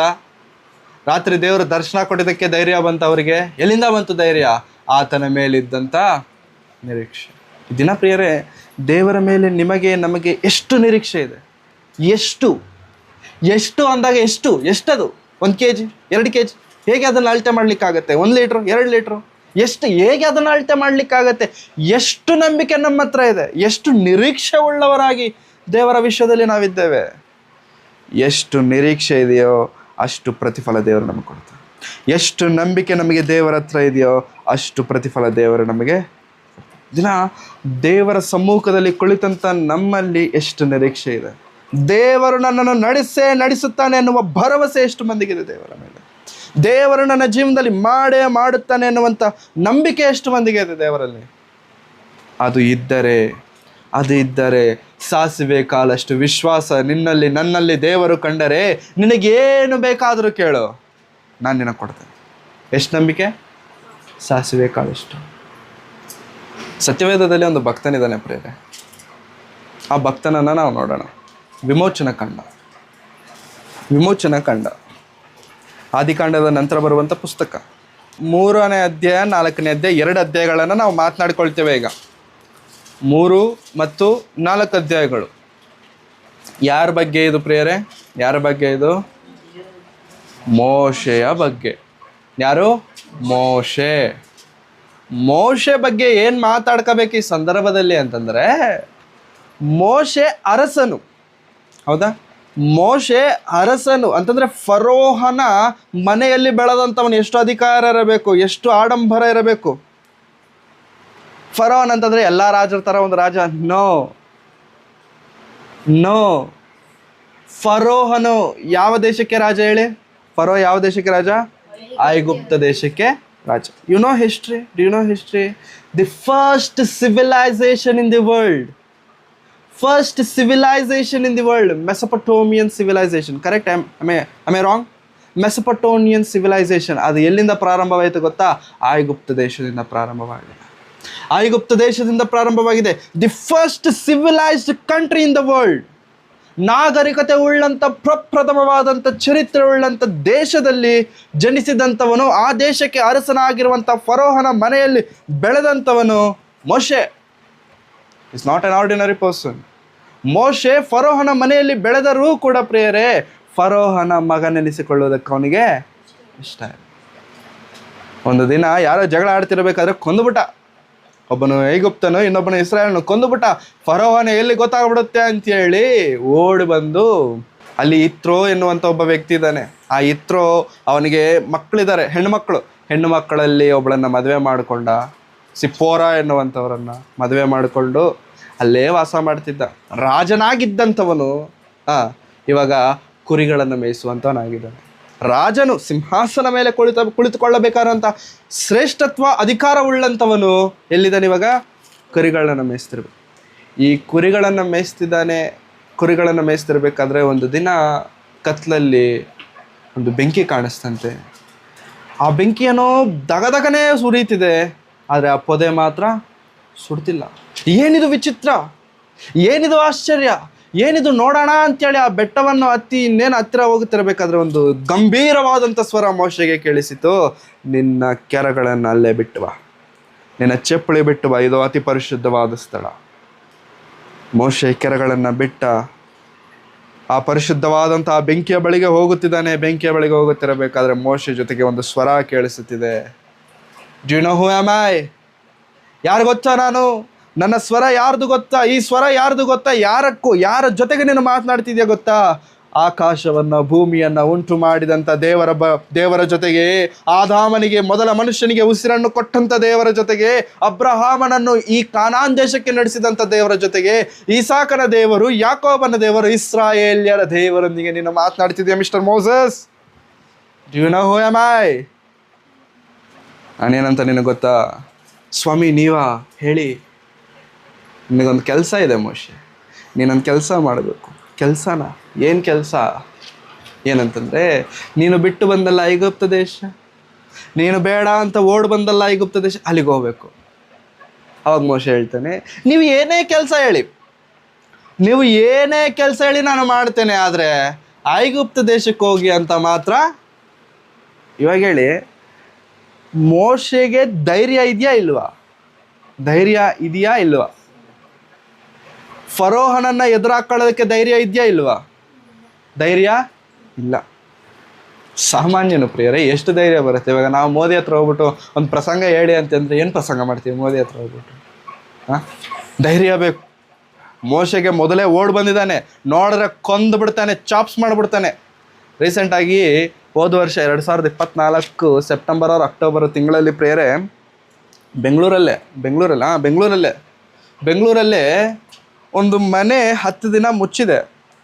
ರಾತ್ರಿ ದೇವರು ದರ್ಶನ ಕೊಟ್ಟಿದ್ದಕ್ಕೆ ಧೈರ್ಯ ಬಂತ ಅವರಿಗೆ? ಎಲ್ಲಿಂದ ಬಂತು ಧೈರ್ಯ? ಆತನ ಮೇಲಿದ್ದಂಥ ನಿರೀಕ್ಷೆ. ದಿನ ಪ್ರಿಯರೇ, ದೇವರ ಮೇಲೆ ನಿಮಗೆ ನಮಗೆ ಎಷ್ಟು ನಿರೀಕ್ಷೆ ಇದೆ? ಎಷ್ಟು ಅಂದಾಗ ಎಷ್ಟದು? 1 kg, 2 kg ಹೇಗೆ ಅದನ್ನು ಅಳತೆ ಮಾಡಲಿಕ್ಕಾಗತ್ತೆ? 1 ಲೀಟ್ರು, 2 ಲೀಟ್ರು, ಹೇಗೆ ಅದನ್ನು ಅಳತೆ ಮಾಡಲಿಕ್ಕಾಗತ್ತೆ? ಎಷ್ಟು ನಂಬಿಕೆ ನಮ್ಮ ಹತ್ರ ಇದೆ, ಎಷ್ಟು ನಿರೀಕ್ಷೆ ಉಳ್ಳವರಾಗಿ ದೇವರ ವಿಷಯದಲ್ಲಿ ನಾವಿದ್ದೇವೆ. ಎಷ್ಟು ನಿರೀಕ್ಷೆ ಇದೆಯೋ ಅಷ್ಟು ಪ್ರತಿಫಲ ದೇವರು ನಮಗೆ ಕೊಡ್ತಾರೆ. ಎಷ್ಟು ನಂಬಿಕೆ ನಮಗೆ ದೇವರ ಹತ್ರ ಇದೆಯೋ ಅಷ್ಟು ಪ್ರತಿಫಲ ದೇವರು ನಮಗೆ. ದಿನ ದೇವರ ಸಮ್ಮುಖದಲ್ಲಿ ಕುಳಿತಂಥ ನಮ್ಮಲ್ಲಿ ಎಷ್ಟು ನಿರೀಕ್ಷೆ ಇದೆ? ದೇವರು ನನ್ನನ್ನು ನಡೆಸುತ್ತಾನೆ ಅನ್ನುವ ಭರವಸೆ ಎಷ್ಟು ಮಂದಿಗಿದೆ ದೇವರ ಮೇಲೆ? ದೇವರು ನನ್ನ ಜೀವನದಲ್ಲಿ ಮಾಡುತ್ತಾನೆ ಅನ್ನುವಂಥ ನಂಬಿಕೆ ಎಷ್ಟು ಮಂದಿಗೆ ಇದೆ ದೇವರಲ್ಲಿ? ಅದು ಇದ್ದರೆ ಅದು ಇದ್ದರೆ ಸಾಸಿವೆ ಕಾಲಷ್ಟು ವಿಶ್ವಾಸ ನಿನ್ನಲ್ಲಿ ನನ್ನಲ್ಲಿ ದೇವರು ಕಂಡರೆ ನಿನಗೇನು ಬೇಕಾದರೂ ಕೇಳು, ನಾನು ನಿನಗೆ ಕೊಡ್ತೇನೆ. ಎಷ್ಟು ನಂಬಿಕೆ? ಸಾಸಿವೆ ಕಾಳಷ್ಟು. ಸತ್ಯವೇದದಲ್ಲಿ ಒಂದು ಭಕ್ತನಿದ್ದಾನೆ ಪ್ರೇರೆ. ಆ ಭಕ್ತನನ್ನು ನಾವು ನೋಡೋಣ. ವಿಮೋಚನ ಕಾಂಡ, ಆದಿಕಾಂಡದ ನಂತರ ಬರುವಂಥ ಪುಸ್ತಕ. 3ನೇ ಅಧ್ಯಾಯ 4ನೇ ಅಧ್ಯಾಯ 2 ಅಧ್ಯಾಯಗಳನ್ನು ನಾವು ಮಾತನಾಡ್ಕೊಳ್ತೇವೆ ಈಗ. 3 ಮತ್ತು 4 ಅಧ್ಯಾಯಗಳು ಯಾರ ಬಗ್ಗೆ ಇದು ಪ್ರಿಯರೇ? ಯಾರ ಬಗ್ಗೆ ಇದು? ಮೋಶೆಯ ಬಗ್ಗೆ. ಯಾರು? ಮೋಶೆ ಬಗ್ಗೆ ಏನು ಮಾತಾಡ್ಕೋಬೇಕು ಈ ಸಂದರ್ಭದಲ್ಲಿ ಅಂತಂದರೆ, ಮೋಶೆ ಅರಸನು. ಹೌದಾ? ಮೋಶೆ ಅರಸನು ಅಂತಂದರೆ ಫರೋಹನ ಮನೆಯಲ್ಲಿ ಬೆಳೆದಂಥವನು. ಎಷ್ಟು ಅಧಿಕಾರ ಇರಬೇಕು, ಎಷ್ಟು ಆಡಂಬರ ಇರಬೇಕು. ಫರೋಹನ್ ಅಂತಂದರೆ ಎಲ್ಲ ರಾಜರ ಥರ ಒಂದು ರಾಜ? ನೋ. ಫರೋಹನು ಯಾವ ದೇಶಕ್ಕೆ ರಾಜ ಹೇಳಿ? ಫರೋ ಯಾವ ದೇಶಕ್ಕೆ ರಾಜ? ಐಗುಪ್ತ ದೇಶಕ್ಕೆ ರಾಜ. You know history? Do you know history? The first civilization in the world. First civilization in the world, Mesopotamian civilization. Correct? Am I wrong? Mesopotamian civilization. ಅದು ಎಲ್ಲಿಂದ ಪ್ರಾರಂಭವಾಯಿತು ಗೊತ್ತಾ? ಐಗುಪ್ತ ದೇಶದಿಂದ ಪ್ರಾರಂಭವಾಗಿದೆ. The first civilised country in the world. ನಾಗರಿಕತೆ ಉಳ್ಳಂಥ ಪ್ರಪ್ರಥಮವಾದಂಥ ಚರಿತ್ರೆ ಉಳ್ಳಂಥ ದೇಶದಲ್ಲಿ ಜನಿಸಿದಂಥವನು, ಆ ದೇಶಕ್ಕೆ ಅರಸನಾಗಿರುವಂಥ ಫರೋಹನ ಮನೆಯಲ್ಲಿ ಬೆಳೆದಂಥವನು ಮೋಶೆ. It's not an ordinary person. ಮೋಶೆ ಫರೋಹನ ಮನೆಯಲ್ಲಿ ಬೆಳೆದರೂ ಕೂಡ ಪ್ರಿಯರೇ, ಫರೋಹನ ಮಗನೆನಿಸಿಕೊಳ್ಳುವುದಕ್ಕೆ ಅವನಿಗೆ ಇಷ್ಟ. ಒಂದು ದಿನ ಯಾರೋ ಜಗಳ ಆಡ್ತಿರ್ಬೇಕಾದ್ರೆ ಕೊಂದುಬಿಟ್ಟ. ಒಬ್ಬನು ಐಗುಪ್ತನು, ಇನ್ನೊಬ್ಬನು ಇಸ್ರಾಯೇಲ್ನು ಕೊಂದುಬಿಟ್ಟ. ಫರೋಹನ ಎಲ್ಲಿ ಗೊತ್ತಾಗ್ಬಿಡುತ್ತೆ ಅಂತೇಳಿ ಓಡಿ ಬಂದು, ಅಲ್ಲಿ ಇತ್ರೋ ಎನ್ನುವಂಥ ಒಬ್ಬ ವ್ಯಕ್ತಿ ಇದ್ದಾನೆ. ಆ ಇತ್ರೋ ಅವನಿಗೆ ಮಕ್ಕಳಿದ್ದಾರೆ, ಹೆಣ್ಣು ಮಕ್ಕಳಲ್ಲಿ ಒಬ್ಬಳನ್ನು ಮದುವೆ ಮಾಡಿಕೊಂಡ. ಸಿಪ್ಪೋರಾ ಎನ್ನುವಂಥವರನ್ನು ಮದುವೆ ಮಾಡಿಕೊಂಡು ಅಲ್ಲೇ ವಾಸ ಮಾಡ್ತಿದ್ದ. ರಾಜನಾಗಿದ್ದಂಥವನು ಇವಾಗ ಕುರಿಗಳನ್ನು ಮೇಯಿಸುವಂಥವನಾಗಿದ್ದಾನೆ. ರಾಜನು ಸಿಂಹಾಸನ ಮೇಲೆ ಕುಳಿತುಕೊಳ್ಳಬೇಕಾದಂಥ ಶ್ರೇಷ್ಠತ್ವ ಅಧಿಕಾರವುಳ್ಳಂಥವನು ಎಲ್ಲಿದ್ದಾನೆ ಇವಾಗ? ಕುರಿಗಳನ್ನು ಮೇಯಿಸ್ತಿರ್ಬೇಕು. ಈ ಕುರಿಗಳನ್ನು ಮೇಯಿಸ್ತಿರ್ಬೇಕಾದ್ರೆ ಒಂದು ದಿನ ಕತ್ಲಲ್ಲಿ ಒಂದು ಬೆಂಕಿ ಕಾಣಿಸ್ತಂತೆ. ಆ ಬೆಂಕಿಯೇನೋ ದಗದಗನೇ ಸುರಿಯುತ್ತಿದೆ, ಆದರೆ ಆ ಪೊದೆ ಮಾತ್ರ ಸುಡ್ತಿಲ್ಲ. ಏನಿದು ವಿಚಿತ್ರ, ಏನಿದು ಆಶ್ಚರ್ಯ, ಏನಿದು ನೋಡೋಣ ಅಂತೇಳಿ ಆ ಬೆಟ್ಟವನ್ನು ಹತ್ತಿ ಇನ್ನೇನು ಹತ್ತಿರ ಹೋಗುತ್ತಿರಬೇಕಾದ್ರೆ ಒಂದು ಗಂಭೀರವಾದಂಥ ಸ್ವರ ಮೋಶೆಗೆ ಕೇಳಿಸಿತು. ನಿನ್ನ ಕೆರಗಳನ್ನು ಅಲ್ಲೇ ಬಿಟ್ಟು ಬಾ, ನಿನ್ನ ಚಪ್ಪಲಿ ಬಿಟ್ಟು ಬಾ, ಇದು ಅತಿ ಪರಿಶುದ್ಧವಾದ ಸ್ಥಳ. ಮೋಶೆ ಕೆರಗಳನ್ನು ಬಿಟ್ಟ ಆ ಪರಿಶುದ್ಧವಾದಂಥ ಆ ಬೆಂಕಿಯ ಬಳಿಗೆ ಹೋಗುತ್ತಿದ್ದಾನೆ. ಬೆಂಕಿಯ ಬಳಿಗೆ ಹೋಗುತ್ತಿರಬೇಕಾದ್ರೆ ಮೋಶೆ ಜೊತೆಗೆ ಒಂದು ಸ್ವರ ಕೇಳಿಸುತ್ತಿದೆ. Do you know who am I? ಯಾರು ಗೊತ್ತಾ ನಾನು? ನನ್ನ ಸ್ವರ ಯಾರ್ದು ಗೊತ್ತಾ? ಈ ಸ್ವರ ಯಾರ್ದು ಗೊತ್ತಾ? ಯಾರ ಜೊತೆಗೆ ನೀನು ಮಾತನಾಡ್ತಿದ್ಯಾ ಗೊತ್ತಾ? ಆಕಾಶವನ್ನು ಭೂಮಿಯನ್ನು ಉಂಟು ಮಾಡಿದಂಥ ದೇವರ ಜೊತೆಗೆ, ಆದಾಮನಿಗೆ ಮೊದಲ ಮನುಷ್ಯನಿಗೆ ಉಸಿರನ್ನು ಕೊಟ್ಟಂಥ ದೇವರ ಜೊತೆಗೆ, ಅಬ್ರಹಾಮನನ್ನು ಈ ಕಾನಾನ್ ದೇಶಕ್ಕೆ ನಡೆಸಿದಂಥ ದೇವರ ಜೊತೆಗೆ, ಈಸಾಕನ ದೇವರು, ಯಾಕೋಬನ ದೇವರು, ಇಸ್ರಾಯೇಲ್ಯರ ದೇವರೊಂದಿಗೆ ನೀನು ಮಾತನಾಡ್ತಿದ್ಯಾ mister Moses. Do you know who am I? ನಾನೇನಂತ ನಿನಗೆ ಗೊತ್ತಾ? ಸ್ವಾಮಿ ನೀವಾ ಹೇಳಿ, ನಿನಗೊಂದು ಕೆಲಸ ಇದೆ ಮೋಶೆ, ನೀನೊಂದು ಕೆಲಸ ಮಾಡಬೇಕು. ಕೆಲಸನ? ಏನು ಕೆಲಸ? ಏನಂತಂದರೆ, ನೀನು ಬಿಟ್ಟು ಬಂದಲ್ಲ ಐಗುಪ್ತ ದೇಶ, ನೀನು ಬೇಡ ಅಂತ ಓಡ್ ಬಂದಲ್ಲ ಐಗುಪ್ತ ದೇಶ, ಅಲ್ಲಿಗೆ ಹೋಗ್ಬೇಕು. ಅವಾಗ ಮೋಶೆ ಹೇಳ್ತಾನೆ, ನೀವು ಏನೇ ಕೆಲಸ ಹೇಳಿ ನಾನು ಮಾಡ್ತೇನೆ, ಆದರೆ ಐಗುಪ್ತ ದೇಶಕ್ಕೆ ಹೋಗಿ ಅಂತ ಮಾತ್ರ. ಇವಾಗ ಹೇಳಿ, ಮೋಶೆಗೆ ಧೈರ್ಯ ಇದೆಯಾ ಇಲ್ವಾ? ಫರೋಹನನ್ನು ಎದುರಾಕೊಳ್ಳೋದಕ್ಕೆ ಧೈರ್ಯ ಇದೆಯಾ ಇಲ್ವಾ? ಧೈರ್ಯ ಇಲ್ಲ. ಸಾಮಾನ್ಯನು ಪ್ರಿಯರೇ, ಎಷ್ಟು ಧೈರ್ಯ ಬರುತ್ತೆ? ಇವಾಗ ನಾವು ಮೋದಿ ಹತ್ರ ಹೋಗ್ಬಿಟ್ಟು ಒಂದು ಪ್ರಸಂಗ ಹೇಳಿ ಅಂತಂದರೆ ಏನು ಪ್ರಸಂಗ ಮಾಡ್ತೀವಿ? ಮೋದಿ ಹತ್ರ ಹೋಗ್ಬಿಟ್ಟು ಧೈರ್ಯ ಬೇಕು. ಮೋಶೆಗೆ ಮೊದಲೇ ಓಡ್ ಬಂದಿದ್ದಾನೆ, ನೋಡಿದ್ರೆ ಕೊಂದು ಬಿಡ್ತಾನೆ, ಚಾಪ್ಸ್ ಮಾಡಿಬಿಡ್ತಾನೆ. ರೀಸೆಂಟಾಗಿ ಹೋದ ವರ್ಷ 2024 ಸೆಪ್ಟೆಂಬರ್ ಆರ್ ಅಕ್ಟೋಬರ್ ತಿಂಗಳಲ್ಲಿ ಪ್ರೇರೆ ಬೆಂಗಳೂರಲ್ಲೇ ಒಂದು ಮನೆ 10 ದಿನ ಮುಚ್ಚಿದೆ.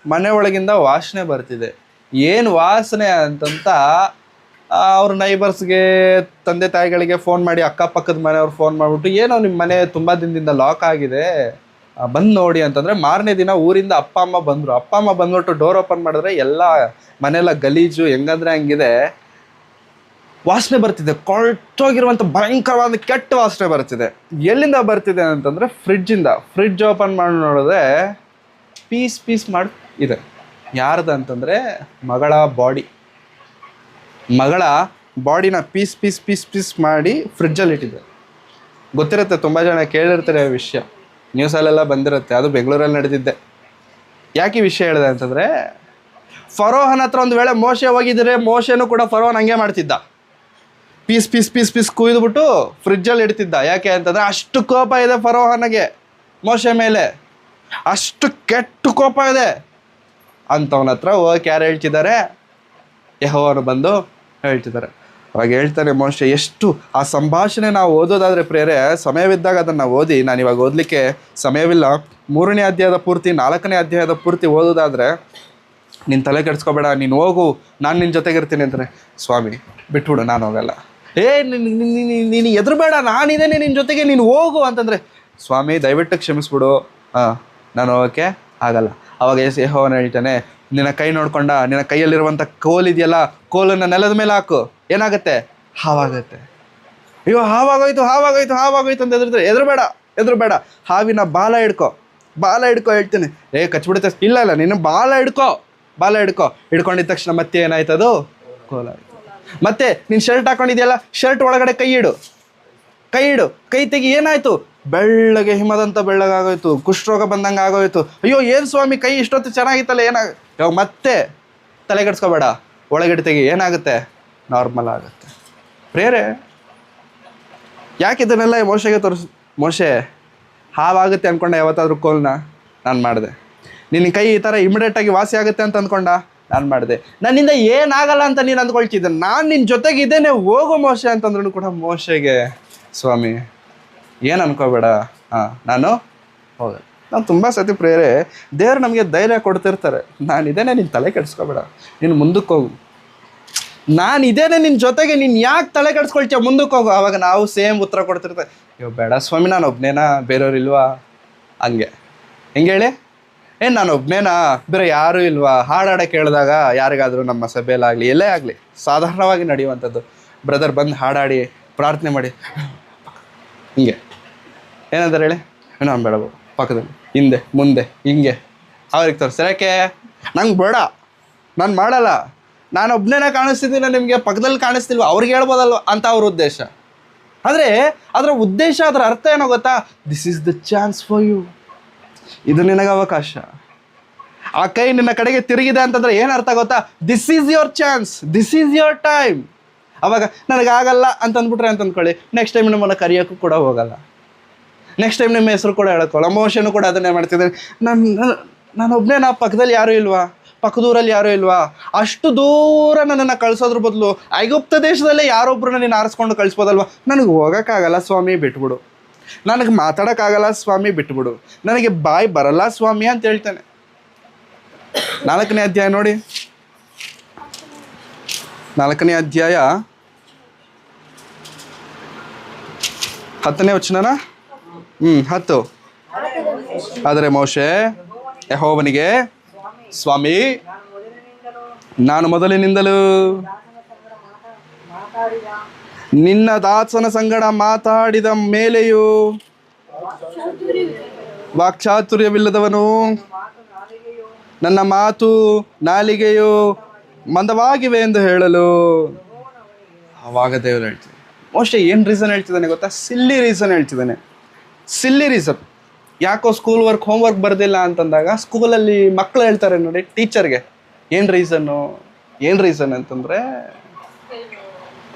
ಮನೆ ಒಳಗಿಂದ ವಾಸನೆ ಬರ್ತಿದೆ. ಏನು ವಾಸನೆ ಅಂತಂತ ಅವ್ರ ನೈಬರ್ಸ್ಗೆ, ತಂದೆ ತಾಯಿಗಳಿಗೆ ಫೋನ್ ಮಾಡಿ, ಅಕ್ಕಪಕ್ಕದ ಮನೆಯವ್ರು ಫೋನ್ ಮಾಡಿಬಿಟ್ಟು, ಏನೋ ನಿಮ್ಮ ಮನೆ ತುಂಬ ದಿನದಿಂದ ಲಾಕ್ ಆಗಿದೆ, ಬಂದು ನೋಡಿ ಅಂತಂದರೆ ಮಾರನೇ ದಿನ ಊರಿಂದ ಅಪ್ಪ ಅಮ್ಮ ಬಂದ್ಬಿಟ್ಟು ಡೋರ್ ಓಪನ್ ಮಾಡಿದ್ರೆ ಎಲ್ಲ ಮನೆಯೆಲ್ಲ ಗಲೀಜು ಹೆಂಗಂದ್ರೆ ಹಂಗಿದೆ, ವಾಸನೆ ಬರ್ತಿದೆ, ಕೊಳ್ತೋಗಿರುವಂಥ ಭಯಂಕರವಾದ ಕೆಟ್ಟ ವಾಸನೆ ಬರ್ತಿದೆ. ಎಲ್ಲಿಂದ ಬರ್ತಿದೆ ಅಂತಂದರೆ ಫ್ರಿಡ್ಜ್ ಓಪನ್ ಮಾಡಿ ನೋಡಿದ್ರೆ ಪೀಸ್ ಮಾಡಿ ಇದೆ. ಯಾರ್ದು ಅಂತಂದರೆ ಮಗಳ ಬಾಡಿನ ಪೀಸ್ ಮಾಡಿ ಫ್ರಿಡ್ಜಲ್ಲಿ ಇಟ್ಟಿದೆ. ಗೊತ್ತಿರುತ್ತೆ, ತುಂಬ ಜನ ಕೇಳಿರ್ತಾರೆ ವಿಷಯ, ನ್ಯೂಸಲ್ಲೆಲ್ಲ ಬಂದಿರುತ್ತೆ, ಅದು ಬೆಂಗಳೂರಲ್ಲಿ ನಡೆದಿದ್ದೆ. ಯಾಕೆ ಈ ವಿಷಯ ಹೇಳಿದೆ ಅಂತಂದರೆ, ಫರೋಹನ ಹತ್ರ ಒಂದು ವೇಳೆ ಮೋಶೆ ಹೋಗಿದ್ರೆ ಮೋಶೆನೂ ಕೂಡ ಫರೋಹನ್ ಹಂಗೆ ಮಾಡ್ತಿದ್ದ, ಪೀಸ್ ಕುಯ್ದುಬಿಟ್ಟು ಫ್ರಿಡ್ಜಲ್ಲಿ ಇಡ್ತಿದ್ದ. ಯಾಕೆ ಅಂತಂದರೆ ಅಷ್ಟು ಕೋಪ ಇದೆ ಫರೋಹನಿಗೆ ಮೋಶೆ ಮೇಲೆ, ಅಷ್ಟು ಕೆಟ್ಟ ಕೋಪ ಇದೆ. ಅಂಥವನ ಹತ್ರ ಹೋಗಿ ಯಾರು ಹೇಳ್ತಿದ್ದಾರೆ? ಯೆಹೋವನು ಬಂದು ಹೇಳ್ತಿದ್ದಾರೆ. ಅವಾಗ ಹೇಳ್ತಾರೆ ಮೋಶೆ, ಎಷ್ಟು ಆ ಸಂಭಾಷಣೆ ನಾವು ಓದೋದಾದರೆ ಪ್ರೇರೆ, ಸಮಯವಿದ್ದಾಗ ಅದನ್ನು ಓದಿ, ನಾನು ಇವಾಗ ಓದಲಿಕ್ಕೆ ಸಮಯವಿಲ್ಲ. 3ನೇ ಅಧ್ಯಾಯದ ಪೂರ್ತಿ 4ನೇ ಅಧ್ಯಾಯದ ಪೂರ್ತಿ ಓದೋದಾದರೆ, ನೀನು ತಲೆ ಕೆಡಿಸ್ಕೋಬೇಡ, ನೀನು ಹೋಗು, ನಾನು ನಿನ್ನ ಜೊತೆಗಿರ್ತೀನಿ ಅಂತಾನೆ. ಸ್ವಾಮಿ ಬಿಟ್ಬಿಡು, ನಾನು ಹೋಗಲ್ಲ. ನೀನು ಎದುರುಬೇಡ, ನಾನಿದ್ದೇನೆ ನಿನ್ನ ಜೊತೆಗೆ, ನೀನು ಹೋಗು ಅಂತಂದರೆ, ಸ್ವಾಮಿ ದಯವಿಟ್ಟು ಕ್ಷಮಿಸ್ಬಿಡು, ನಾನು ಹೋಗೋಕ್ಕೆ ಆಗಲ್ಲ. ಅವಾಗ ಯೆಹೋವನು ಹೇಳ್ತಾನೆ, ನಿನ್ನ ಕೈ ನೋಡ್ಕೊಂಡ, ನಿನ್ನ ಕೈಯಲ್ಲಿರುವಂಥ ಕೋಲಿದೆಯಲ್ಲ, ಕೋಲನ್ನು ನೆಲದ ಮೇಲೆ ಹಾಕು, ಏನಾಗುತ್ತೆ? ಹಾವಾಗುತ್ತೆ. ಅಯ್ಯೋ ಹಾವಾಗೋಯ್ತು ಅಂತ ಎದುರುಬೇಡ, ಹಾವಿನ ಬಾಲ ಹಿಡ್ಕೊ ಹೇಳ್ತೇನೆ. ಕಚ್ಬಿಡುತ್ತೆ. ಇಲ್ಲ ನೀನು ಬಾಲ ಹಿಡ್ಕೊ ಹಿಡ್ಕೊಂಡಿದ್ದ ತಕ್ಷಣ ಮತ್ತೆ ಏನಾಯ್ತದು? ಕೋಲ ಆಯಿತು. ಮತ್ತೆ ನೀನು ಶರ್ಟ್ ಹಾಕೊಂಡಿದ್ಯಲ್ಲ, ಶರ್ಟ್ ಒಳಗಡೆ ಕೈ ಇಡು, ಕೈ ತೆಗಿ. ಏನಾಯಿತು? ಬೆಳ್ಳಗೆ ಹಿಮದಂತ ಬೆಳ್ಳಗಾಗೋಯ್ತು, ಕುಷ್ಠರೋಗ ಬಂದಂಗೆ ಆಗೋಯ್ತು. ಅಯ್ಯೋ ಏನು ಸ್ವಾಮಿ, ಕೈ ಇಷ್ಟೊತ್ತು ಚೆನ್ನಾಗಿತ್ತಲ್ಲ, ಇವಾಗ ಮತ್ತೆ ತಲೆ ಕೆಡಿಸ್ಕೋಬೇಡ, ಒಳಗಡೆ ತೆಗಿ, ಏನಾಗುತ್ತೆ? ನಾರ್ಮಲ್ ಆಗುತ್ತೆ. ಪ್ರೇರೆ ಯಾಕೆ ಇದನ್ನೆಲ್ಲ ಮೋಶೆಗೆ ಮೋಶೆ ಹಾವಾಗುತ್ತೆ ಅಂದ್ಕೊಂಡ ಯಾವತ್ತಾದ್ರೂ ಕೋಲ್ನ? ನಾನು ಮಾಡಿದೆ. ನಿನ್ನ ಕೈ ಈ ಥರ ಇಮಿಡಿಯೇಟಾಗಿ ವಾಸಿ ಆಗುತ್ತೆ ಅಂತ ಅಂದ್ಕೊಂಡ? ನಾನು ಮಾಡಿದೆ. ನನ್ನಿಂದ ಏನಾಗಲ್ಲ ಅಂತ ನೀನು ಅಂದ್ಕೊಳ್ತಿದ್ದೆ, ನಾನು ನಿನ್ನ ಜೊತೆಗಿದ್ದೇನೆ, ಹೋಗು ಮೋಶೆ ಅಂತಂದ್ರೂ ಕೂಡ ಮೋಶೆಗೆ, ಸ್ವಾಮಿ ಏನು ಅನ್ಕೋಬೇಡ, ನಾನು ಹೋಗಲ್ಲ. ನಾವು ತುಂಬ ಸತಿ ಪ್ರೇರೆ ದೇವ್ರು ನಮಗೆ ಧೈರ್ಯ ಕೊಡ್ತಿರ್ತಾರೆ, ನಾನಿದ್ದೇನೆ, ನೀನು ತಲೆ ಕೆಡಿಸ್ಕೋಬೇಡ, ನೀನು ಮುಂದಕ್ಕೆ ಹೋಗು, ನಾನಿದ್ದೇನೆ ನಿನ್ನ ಜೊತೆಗೆ, ನೀನು ಯಾಕೆ ತಲೆ ಕೆಡಿಸ್ಕೊಳ್ತೀಯ, ಮುಂದಕ್ಕೆ ಹೋಗು. ಆವಾಗ ನಾವು ಸೇಮ್ ಉತ್ತರ ಕೊಡ್ತಿರ್ತೇವೆ, ಅಯ್ಯೋ ಬೇಡ ಸ್ವಾಮಿ, ನಾನು ಒಬ್ಬನೇನಾ, ಬೇರೆಯವ್ರು ಇಲ್ವಾ? ಹೆಂಗೆ ಹೇಳಿ, ನಾನು ಒಬ್ಬನೇನಾ, ಬೇರೆ ಯಾರೂ ಇಲ್ವಾ? ಹಾಡಾಡಕ್ಕೆ ಕೇಳಿದಾಗ ಯಾರಿಗಾದರೂ ನಮ್ಮ ಸಭೆಯಲ್ಲಾಗಲಿ ಎಲ್ಲೇ ಆಗಲಿ ಸಾಧಾರಣವಾಗಿ ನಡೆಯುವಂಥದ್ದು, ಬ್ರದರ್ ಬಂದು ಹಾಡಾಡಿ ಪ್ರಾರ್ಥನೆ ಮಾಡಿ ಹಿಂಗೆ ಏನಂತಾರೆ ಹೇಳಿ, ನಾನು ಬೇಡ, ಪಕ್ಕದಲ್ಲಿ ಹಿಂದೆ ಮುಂದೆ ಹಿಂಗೆ ಅವ್ರಿಗೆ ತೋರಿಸ್ತಾರೆ. ಯಾಕೆ? ನಂಗೆ ಬೇಡ, ನಾನು ಮಾಡಲ್ಲ, ನಾನು ಒಬ್ಬನೇ ಕಾಣಿಸ್ತಿದ್ದೀನಿ, ನಿಮಗೆ ಪಕ್ಕದಲ್ಲಿ ಕಾಣಿಸ್ತಿಲ್ವ, ಅವ್ರಿಗೆ ಹೇಳ್ಬೋದಲ್ವ ಅಂತ ಅವ್ರ ಉದ್ದೇಶ. ಆದರೆ ಅದರ ಉದ್ದೇಶ, ಅದರ ಅರ್ಥ ಏನೋ ಗೊತ್ತಾ? This is the chance for you, ಇದು ನಿನಗೆ ಅವಕಾಶ. ಆ ಕೈ ನಿನ್ನ ಕಡೆಗೆ ತಿರುಗಿದೆ ಅಂತಂದರೆ ಏನು ಅರ್ಥ ಗೊತ್ತಾ? This is your chance, this is your time. ಅವಾಗ ನನಗಾಗಲ್ಲ ಅಂತ ಅಂದ್ಬಿಟ್ರೆ ಅಂತ ಅಂದ್ಕೊಳ್ಳಿ, ನೆಕ್ಸ್ಟ್ ಟೈಮ್ ನಮ್ಮನ್ನು ಕರೆಯೋಕ್ಕೂ ಕೂಡ ಹೋಗಲ್ಲ, ನೆಕ್ಸ್ಟ್ ಟೈಮ್ ನಿಮ್ಮ ಹೆಸರು ಕೂಡ ಹೇಳ್ಕೊಳ್ಳೋ. ಮೋಶನು ಕೂಡ ಅದನ್ನೇ ಮಾಡ್ತಿದ್ದಾರೆ. ನಾನು ಒಬ್ಬನೇ, ಪಕ್ಕದಲ್ಲಿ ಯಾರೂ ಇಲ್ವಾ, ಪಕ್ಕದೂರಲ್ಲಿ ಯಾರೂ ಇಲ್ವಾ, ಅಷ್ಟು ದೂರ ನನ್ನನ್ನು ಕಳಿಸೋದ್ರ ಬದಲು ಐಗುಪ್ತ ದೇಶದಲ್ಲೇ ಯಾರೊಬ್ಬರನ್ನ ನೀನು ಆರಿಸ್ಕೊಂಡು ಕಳಿಸ್ಬೋದಲ್ವ? ನನಗೆ ಹೋಗೋಕ್ಕಾಗಲ್ಲ ಸ್ವಾಮಿ, ಬಿಟ್ಬಿಡು, ನನಗೆ ಮಾತಾಡೋಕ್ಕಾಗಲ್ಲ ಸ್ವಾಮಿ, ಬಿಟ್ಬಿಡು, ನನಗೆ ಬಾಯಿ ಬರಲ್ಲ ಸ್ವಾಮಿ ಅಂತ ಹೇಳ್ತಾನೆ. 4ನೇ ಅಧ್ಯಾಯ ನೋಡಿ, 4ನೇ ಅಧ್ಯಾಯ 10ನೇ ವಚನನಾ? 10. ಆದರೆ ಮೋಶೆ ಯೆಹೋವನಿಗೆ, ಸ್ವಾಮಿ ನಾನು ಮೊದಲಿನಿಂದಲೂ ನಿನ್ನ ದಾಸನ ಸಂಗಡ ಮಾತಾಡಿದ ಮೇಲೆಯೂ ವಾಕ್ಚಾತುರ್ಯವಿಲ್ಲದವನು, ನನ್ನ ಮಾತು ನಾಲಿಗೆಯು ಮಂದವಾಗಿವೆ ಎಂದು ಹೇಳಲು. ಆವಾಗ ದೇವರು ಹೇಳ್ತಿದ್ದೆ, ಮೋಶೆ ಏನು ರೀಸನ್ ಹೇಳ್ತಿದ್ದಾನೆ ಗೊತ್ತಾ? ಸಿಲ್ಲಿ ರೀಸನ್ ಹೇಳ್ತಿದ್ದಾನೆ. ಯಾಕೋ ಸ್ಕೂಲ್ ವರ್ಕ್ ಹೋಮ್ ವರ್ಕ್ ಬರ್ದಿಲ್ಲ ಅಂತಂದಾಗ ಸ್ಕೂಲಲ್ಲಿ ಮಕ್ಕಳು ಹೇಳ್ತಾರೆ ನೋಡಿ ಟೀಚರ್ಗೆ, ಏನು ರೀಸನ್ ಅಂತಂದರೆ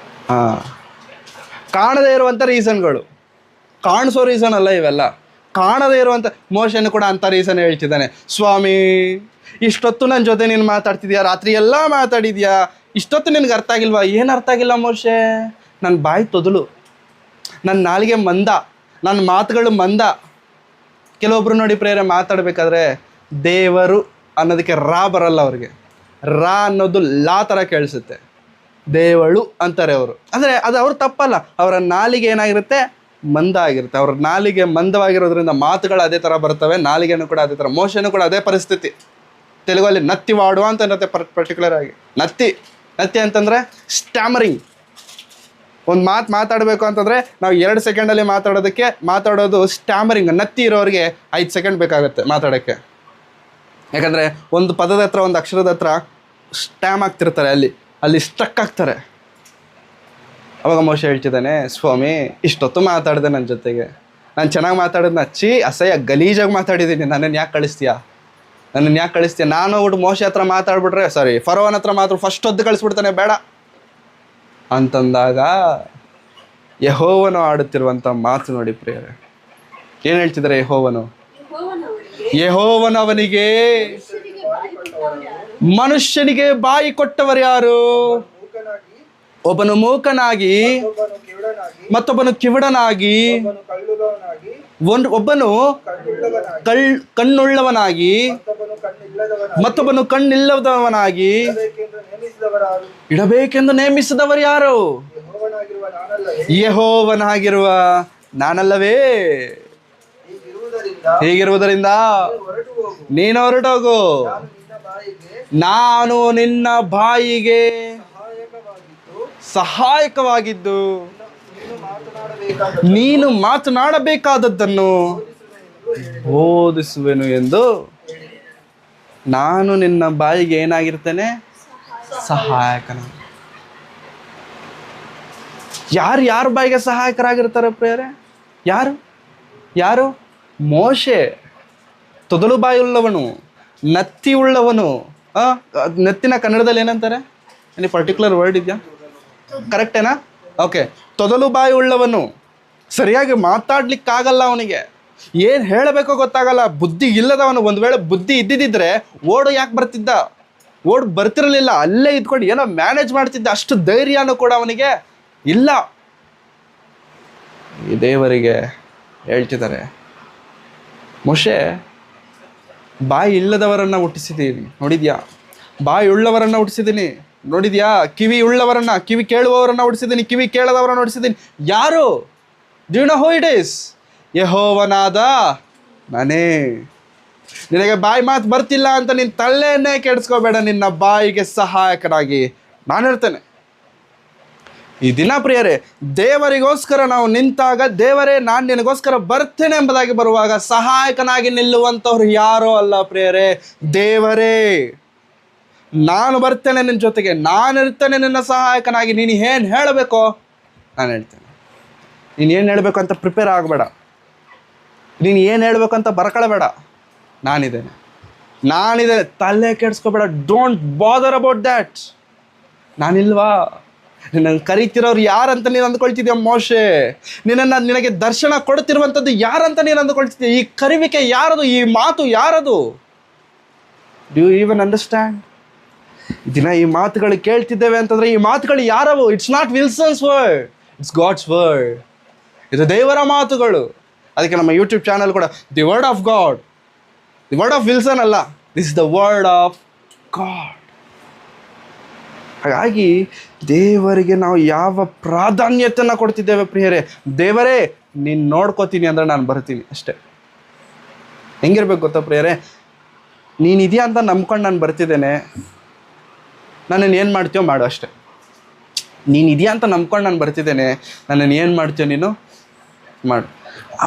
ಕಾಣದೇ ಇರುವಂಥ ರೀಸನ್ಗಳು, ಕಾಣಿಸೋ ರೀಸನ್ ಅಲ್ಲ ಇವೆಲ್ಲ, ಕಾಣದೇ ಇರುವಂಥ. ಮೋಶೆನೂ ಕೂಡ ಅಂಥ ರೀಸನ್ ಹೇಳ್ತಿದ್ದಾನೆ. ಸ್ವಾಮಿ ಇಷ್ಟೊತ್ತು ನನ್ನ ಜೊತೆ ನೀನು ಮಾತಾಡ್ತಿದ್ಯಾ, ರಾತ್ರಿ ಎಲ್ಲ ಮಾತಾಡಿದ್ಯಾ, ಇಷ್ಟೊತ್ತು ನಿನಗೆ ಅರ್ಥ ಆಗಿಲ್ವಾ? ಏನು ಅರ್ಥ ಆಗಿಲ್ಲ ಮೋಶೆ? ನನ್ನ ಬಾಯಿ ತೊದಲು, ನನ್ನ ನಾಲಿಗೆ ಮಂದ, ನನ್ನ ಮಾತುಗಳು ಮಂದ. ಕೆಲವೊಬ್ರು ನೋಡಿ ಪ್ರೇರೆ ಮಾತಾಡಬೇಕಾದ್ರೆ ದೇವರು ಅನ್ನೋದಕ್ಕೆ ರಾ ಬರಲ್ಲ ಅವ್ರಿಗೆ, ರಾ ಅನ್ನೋದು ಲಾ ಥರ ಕೇಳಿಸುತ್ತೆ, ದೇವಳು ಅಂತಾರೆ ಅವರು. ಅಂದರೆ ಅದು ಅವ್ರು ತಪ್ಪಲ್ಲ, ಅವರ ನಾಲಿಗೆ ಏನಾಗಿರುತ್ತೆ? ಮಂದ ಆಗಿರುತ್ತೆ. ಅವ್ರ ನಾಲಿಗೆ ಮಂದವಾಗಿರೋದ್ರಿಂದ ಮಾತುಗಳು ಅದೇ ಥರ ಬರ್ತವೆ, ನಾಲಿಗೆನೂ ಕೂಡ ಅದೇ ಥರ. ಮೋಶೆನೂ ಕೂಡ ಅದೇ ಪರಿಸ್ಥಿತಿ. ತೆಲುಗಲ್ಲಿ ನತ್ತಿ ವಾಡು ಅಂತ ಅನ್ನತ್ತೆ ಪರ್ಟಿಕ್ಯುಲರ್ ಆಗಿ. ನತ್ತಿ ಅಂತಂದರೆ ಸ್ಟ್ಯಾಮರಿಂಗ್. ಒಂದು ಮಾತಾಡಬೇಕು ಅಂತಂದರೆ ನಾವು 2 ಸೆಕೆಂಡಲ್ಲಿ ಮಾತಾಡೋದು ಸ್ಟ್ಯಾಮರಿಂಗ್. ನತ್ತಿ ಇರೋರಿಗೆ 5 ಸೆಕೆಂಡ್ ಬೇಕಾಗುತ್ತೆ ಮಾತಾಡೋಕ್ಕೆ. ಯಾಕಂದರೆ ಒಂದು ಪದದ ಹತ್ರ, ಒಂದು ಅಕ್ಷರದ ಹತ್ರ ಸ್ಟ್ಯಾಮ್ ಆಗ್ತಿರ್ತಾರೆ, ಅಲ್ಲಿ ಸ್ಟ್ರಕ್ ಆಗ್ತಾರೆ. ಅವಾಗ ಮೋಶೆ ಹೇಳ್ತಿದ್ದಾನೆ, ಸ್ವಾಮಿ ಇಷ್ಟೊತ್ತು ಮಾತಾಡಿದೆ ನನ್ನ ಜೊತೆಗೆ, ನಾನು ಚೆನ್ನಾಗಿ ಮಾತಾಡಿದ್ನ, ಅಸಹ್ಯ ಗಲೀಜಾಗಿ ಮಾತಾಡಿದ್ದೀನಿ, ನನ್ನನ್ನು ಯಾಕೆ ಕಳಿಸ್ತೀಯಾ? ನಾನು ಹೋಗ್ಬಿಟ್ಟು ಮೋಶೆ ಹತ್ರ ಮಾತಾಡ್ಬಿಟ್ರೆ, ಫರೋವನ್ ಹತ್ರ ಮಾತ್ರ ಫಸ್ಟ್ ಹೊದ್ದು ಕಳಿಸ್ಬಿಡ್ತಾನೆ, ಬೇಡ ಅಂತಂದಾಗ ಯೆಹೋವನು ಆಡುತ್ತಿರುವಂಥ ಮಾತು ನೋಡಿ ಪ್ರಿಯರೇ. ಏನು ಹೇಳ್ತಿದ್ದಾರೆ ಯೆಹೋವನು ಅವನಿಗೆ, ಮನುಷ್ಯನಿಗೆ ಬಾಯಿ ಕೊಟ್ಟವರು ಯಾರು? ಒಬ್ಬನು ಮೂಕನಾಗಿ, ಮತ್ತೊಬ್ಬನು ಕಿವುಡನಾಗಿ, ಒಬ್ಬನು ಕಣ್ಣುಳ್ಳವನಾಗಿ, ಮತ್ತೊಬ್ಬನು ಕಣ್ಣಿಲ್ಲದವನಾಗಿ ಇಡಬೇಕೆಂದು ನೇಮಿಸಿದವರು ಯಾರು? ಯೆಹೋವನಾಗಿರುವ ನಾನಲ್ಲವೇ? ಹೀಗಿರುವುದರಿಂದ ನೀನು ಹೊರಟೋಗು, ನಾನು ನಿನ್ನ ಬಾಯಿಗೆ ಸಹಾಯಕವಾಗಿದ್ದು ನೀನು ಮಾತನಾಡಬೇಕಾದದ್ದನ್ನು ಬೋಧಿಸುವೆನು ಎಂದು ನಾನು ನಿನ್ನ ಬಾಯಿಗೆ ಏನಾಗಿರ್ತೇನೆ? ಸಹಾಯಕನ. ಯಾರ ಬಾಯಿಗೆ ಸಹಾಯಕರಾಗಿರ್ತಾರೆ ಪ್ರಿಯರೇ? ಯಾರು? ಮೋಶೆ. ತೊದಲು ಬಾಯಿ ಉಳ್ಳವನು, ನತ್ತಿ ಉಳ್ಳವನು. ನತ್ತಿನ ಕನ್ನಡದಲ್ಲಿ ಏನಂತಾರೆ? any ಪರ್ಟಿಕ್ಯುಲರ್ ವರ್ಡ್ ಇದೆಯಾ? ಕರೆಕ್ಟೇನಾ? ಓಕೆ. ತೊದಲು ಬಾಯಿ ಉಳ್ಳವನು, ಸರಿಯಾಗಿ ಮಾತಾಡ್ಲಿಕ್ಕಾಗಲ್ಲ ಅವನಿಗೆ, ಏನು ಹೇಳಬೇಕೋ ಗೊತ್ತಾಗಲ್ಲ, ಬುದ್ಧಿ ಇಲ್ಲದವನು. ಒಂದು ವೇಳೆ ಬುದ್ಧಿ ಇದ್ದಿದ್ದರೆ ಯಾಕೆ ಬರ್ತಿರಲಿಲ್ಲ, ಅಲ್ಲೇ ಇದ್ಕೊಂಡು ಏನೋ ಮ್ಯಾನೇಜ್ ಮಾಡ್ತಿದ್ದ. ಅಷ್ಟು ಧೈರ್ಯನೂ ಕೂಡ ಅವನಿಗೆ ಇಲ್ಲ. ಈ ದೇವರಿಗೆ ಹೇಳ್ತಿದ್ದಾರೆ, ಮೋಶೆ, ಬಾಯಿ ಇಲ್ಲದವರನ್ನು ಹುಟ್ಟಿಸಿದ್ದೀನಿ ನೋಡಿದ್ಯಾ? ಬಾಯಿ ಉಳ್ಳವರನ್ನು ಹುಟ್ಟಿಸಿದ್ದೀನಿ ನೋಡಿದ್ಯಾ? ಕಿವಿ ಉಳ್ಳವರನ್ನು, ಕಿವಿ ಕೇಳುವವರನ್ನು ಹುಟ್ಟಿಸಿದ್ದೀನಿ, ಕಿವಿ ಕೇಳದವರನ್ನು ಹುಟ್ಟಿಸಿದ್ದೀನಿ. ಯಾರು? Do you know who it is? ಯೆಹೋವನಾದ ನಾನೇ. ನಿನಗೆ ಬಾಯಿ ಮಾತು ಬರ್ತಿಲ್ಲ ಅಂತ ನಿನ್ನ ತಲೆಯನ್ನೇ ಕೆಡಿಸ್ಕೋಬೇಡ, ನಿನ್ನ ಬಾಯಿಗೆ ಸಹಾಯಕನಾಗಿ ನಾನು ಇರ್ತೇನೆ. ಈ ದಿನ ಪ್ರಿಯರೇ, ದೇವರಿಗೋಸ್ಕರ ನಾವು ನಿಂತಾಗ, ದೇವರೇ ನಾನು ನಿನಗೋಸ್ಕರ ಬರ್ತೇನೆ ಎಂಬುದಾಗಿ ಬರುವಾಗ ಸಹಾಯಕನಾಗಿ ನಿಲ್ಲುವಂಥವ್ರು ಯಾರೋ ಅಲ್ಲ ಪ್ರಿಯರೇ, ದೇವರೇ. ನಾನು ಬರ್ತೇನೆ ನಿನ್ನ ಜೊತೆಗೆ, ನಾನಿರ್ತೇನೆ ನಿನ್ನ ಸಹಾಯಕನಾಗಿ. ನೀನು ಏನು ಹೇಳಬೇಕೋ ನಾನು ಹೇಳ್ತೇನೆ. ನೀನು ಏನು ಹೇಳಬೇಕು ಅಂತ ಪ್ರಿಪೇರ್ ಆಗಬೇಡ, ನೀನು ಏನು ಹೇಳಬೇಕಂತ ಬರ್ಕೊಳ್ಬೇಡ. ನಾನಿದ್ದೇನೆ, ತಲೆ ಕೆಡಿಸ್ಕೋಬೇಡ. Don't bother about that. ನಾನಿಲ್ವಾ? ನಿನ್ನನ್ನು ಕರೀತಿರೋರು ಯಾರಂತ ನೀನು ಅಂದ್ಕೊಳ್ತಿದ್ಯಾ ಮೋಶೆ? ನಿನಗೆ ದರ್ಶನ ಕೊಡ್ತಿರುವಂಥದ್ದು ಯಾರಂತ ನೀನು ಅಂದ್ಕೊಳ್ತಿದ್ಯಾ? ಈ ಕರಿವಿಕೆ ಯಾರದು? ಈ ಮಾತು ಯಾರದು? Do you even understand? ದಿನ ಈ ಮಾತುಗಳು ಕೇಳ್ತಿದ್ದೇವೆ ಅಂತಂದರೆ ಈ ಮಾತುಗಳು ಯಾರವು? It's not Wilson's word, it's God's word. ಇದು ದೇವರ ಮಾತುಗಳು. ಅದಕ್ಕೆ ನಮ್ಮ ಯೂಟ್ಯೂಬ್ ಚಾನಲ್ ಕೂಡ the word of God, the word of Wilson ಅಲ್ಲ, this is the word of God. ಹಾಗಾಗಿ ದೇವರಿಗೆ ನಾವು ಯಾವ ಪ್ರಾಧಾನ್ಯತೆಯನ್ನು ಕೊಡ್ತಿದ್ದೇವೆ ಪ್ರಿಯರೇ? ದೇವರೇ ನೀನು ನೋಡ್ಕೋತೀನಿ ಅಂದರೆ ನಾನು ಬರ್ತೀನಿ ಅಷ್ಟೇ. ಹೆಂಗಿರ್ಬೇಕು ಗೊತ್ತಾ ಪ್ರಿಯರೇ? ನೀನಿದೆಯಾ ಅಂತ ನಂಬ್ಕೊಂಡು ನಾನು ಬರ್ತಿದ್ದೇನೆ, ನನ್ನನ್ನು ಏನು ಮಾಡ್ತೀಯೋ ಮಾಡು ಅಷ್ಟೆ. ನೀನಿದೆಯಾ ಅಂತ ನಂಬ್ಕೊಂಡು ನಾನು ಬರ್ತಿದ್ದೇನೆ, ನನ್ನನ್ನು ಏನು ಮಾಡ್ತೀಯೋ ನೀನು ಮಾಡು.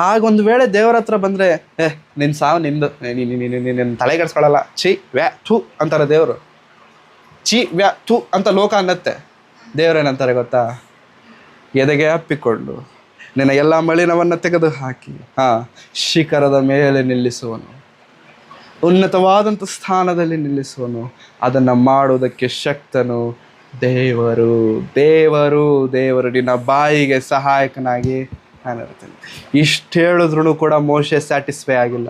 ಆಗೊಂದು ವೇಳೆ ದೇವರ ಹತ್ರ ಬಂದರೆ, ನಿನ್ನ ಸಾವು ನಿಂದು, ನಿನ್ನ ತಲೆ ಕೆಡಿಸ್ಕೊಳ್ಳಲ್ಲ, ಛೀ ವ್ಯಾ ಥೂ ಅಂತಾರೆ ದೇವರು. ಛೀ ವ್ಯಾ ಥೂ ಅಂತ ಲೋಕ ಅನ್ನತ್ತೆ. ದೇವರೇನಂತಾರೆ ಗೊತ್ತಾ? ಎದೆಗೆ ಅಪ್ಪಿಕೊಂಡು ನಿನ್ನ ಎಲ್ಲ ಮಲಿನವನ್ನು ತೆಗೆದು ಹಾಕಿ ಶಿಖರದ ಮೇಲೆ ನಿಲ್ಲಿಸುವನು, ಉನ್ನತವಾದಂಥ ಸ್ಥಾನದಲ್ಲಿ ನಿಲ್ಲಿಸುವನು. ಅದನ್ನು ಮಾಡುವುದಕ್ಕೆ ಶಕ್ತನು ದೇವರು. ದೇವರು ದೇವರು ನಿನ್ನ ಬಾಯಿಗೆ ಸಹಾಯಕನಾಗಿ ನಾನು ಇರ್ತೇನೆ. ಇಷ್ಟು ಹೇಳಿದ್ರು ಕೂಡ ಮೋಶೆ ಸ್ಯಾಟಿಸ್ಫೈ ಆಗಿಲ್ಲ.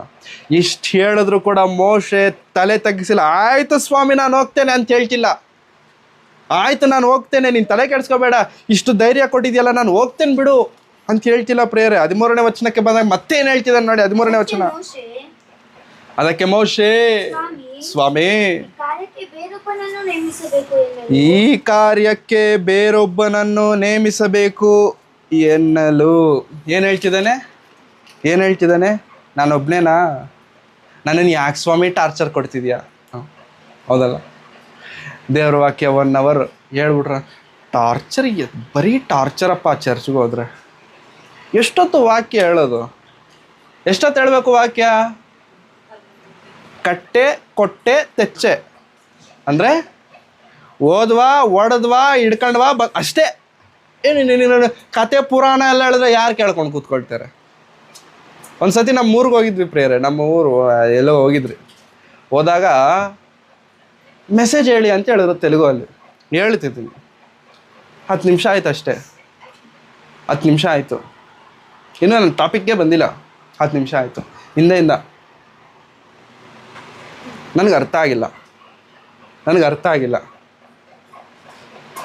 ಇಷ್ಟು ಹೇಳಿದ್ರು ಕೂಡ ಮೋಶೆ ತಲೆ ತಗ್ಗಿಸಿಲ್ಲ. ಆಯಿತು ಸ್ವಾಮಿ ನಾನು ಹೋಗ್ತೇನೆ ಅಂತ ಹೇಳ್ತಿಲ್ಲ. ಆಯಿತು ನಾನು ಹೋಗ್ತೇನೆ, ನೀನು ತಲೆ ಕೆಡಿಸ್ಕೋಬೇಡ, ಇಷ್ಟು ಧೈರ್ಯ ಕೊಟ್ಟಿದೆಯಲ್ಲ ನಾನು ಹೋಗ್ತೇನೆ ಬಿಡು ಅಂತ ಹೇಳ್ತಿಲ್ಲ ಪ್ರೇಯರ್. 13ನೇ ವಚನಕ್ಕೆ ಬಂದಾಗ ಮತ್ತೇನು ಹೇಳ್ತಿದ್ದಾನೆ ನೋಡಿ, 13ನೇ ವಚನ. ಅದಕ್ಕೆ ಮೋಶೆ, ಸ್ವಾಮಿ ಈ ಕಾರ್ಯಕ್ಕೆ ಬೇರೊಬ್ಬನನ್ನು ನೇಮಿಸಬೇಕು ಎನ್ನಲು. ಏನು ಹೇಳ್ತಿದ್ದಾನೆ? ಏನು ಹೇಳ್ತಿದ್ದಾನೆ? ನಾನೊಬ್ಬನೇನಾ? ನನ್ನನ್ನು ಯಾಕೆ ಸ್ವಾಮಿ ಟಾರ್ಚರ್ ಕೊಡ್ತಿದ್ಯಾ? ಹೌದಲ್ಲ? ದೇವ್ರ ವಾಕ್ಯ 1 hour ಹೇಳ್ಬಿಟ್ರ ಟಾರ್ಚರ್, ಬರೀ ಟಾರ್ಚರಪ್ಪ. ಚರ್ಚ್ಗೆ ಹೋದ್ರೆ ಎಷ್ಟೊತ್ತು ವಾಕ್ಯ ಹೇಳೋದು? ಎಷ್ಟೊತ್ತು ಹೇಳಬೇಕು ವಾಕ್ಯ? ಕಟ್ಟೆ ಕೊಟ್ಟೆ ತೆಚ್ಚೆ ಅಂದರೆ ಓದ್ವಾ, ಒಡೆದ್ವಾ, ಹಿಡ್ಕೊಂಡ್ವಾ, ಅಷ್ಟೇ. ಏನು ಕತೆ ಪುರಾಣ ಎಲ್ಲ ಹೇಳಿದ್ರೆ ಯಾರು ಕೇಳ್ಕೊಂಡು ಕೂತ್ಕೊಳ್ತಾರೆ? ಒಂದು ಸತಿ ನಮ್ಮ ಊರಿಗೆ ಹೋಗಿದ್ವಿ ಪ್ರೇಯರೆ. ನಮ್ಮ ಊರು ಎಲ್ಲೋ ಹೋಗಿದ್ರಿ. ಹೋದಾಗ ಮೆಸೇಜ್ ಹೇಳಿ ಅಂತ ಹೇಳಿದ್ರು ತೆಲುಗಲ್ಲಿ. ಹೇಳ್ತಿದ್ದೀನಿ. 10 ನಿಮಿಷ ಆಯ್ತು ಅಷ್ಟೇ. 10 ನಿಮಿಷ ಆಯಿತು. ಇನ್ನೂ ನನ್ನ ಟಾಪಿಕ್ಗೆ ಬಂದಿಲ್ಲ. 10 ನಿಮಿಷ ಆಯಿತು. ಹಿಂದೆಯಿಂದ ನನಗೆ ಅರ್ಥ ಆಗಿಲ್ಲ.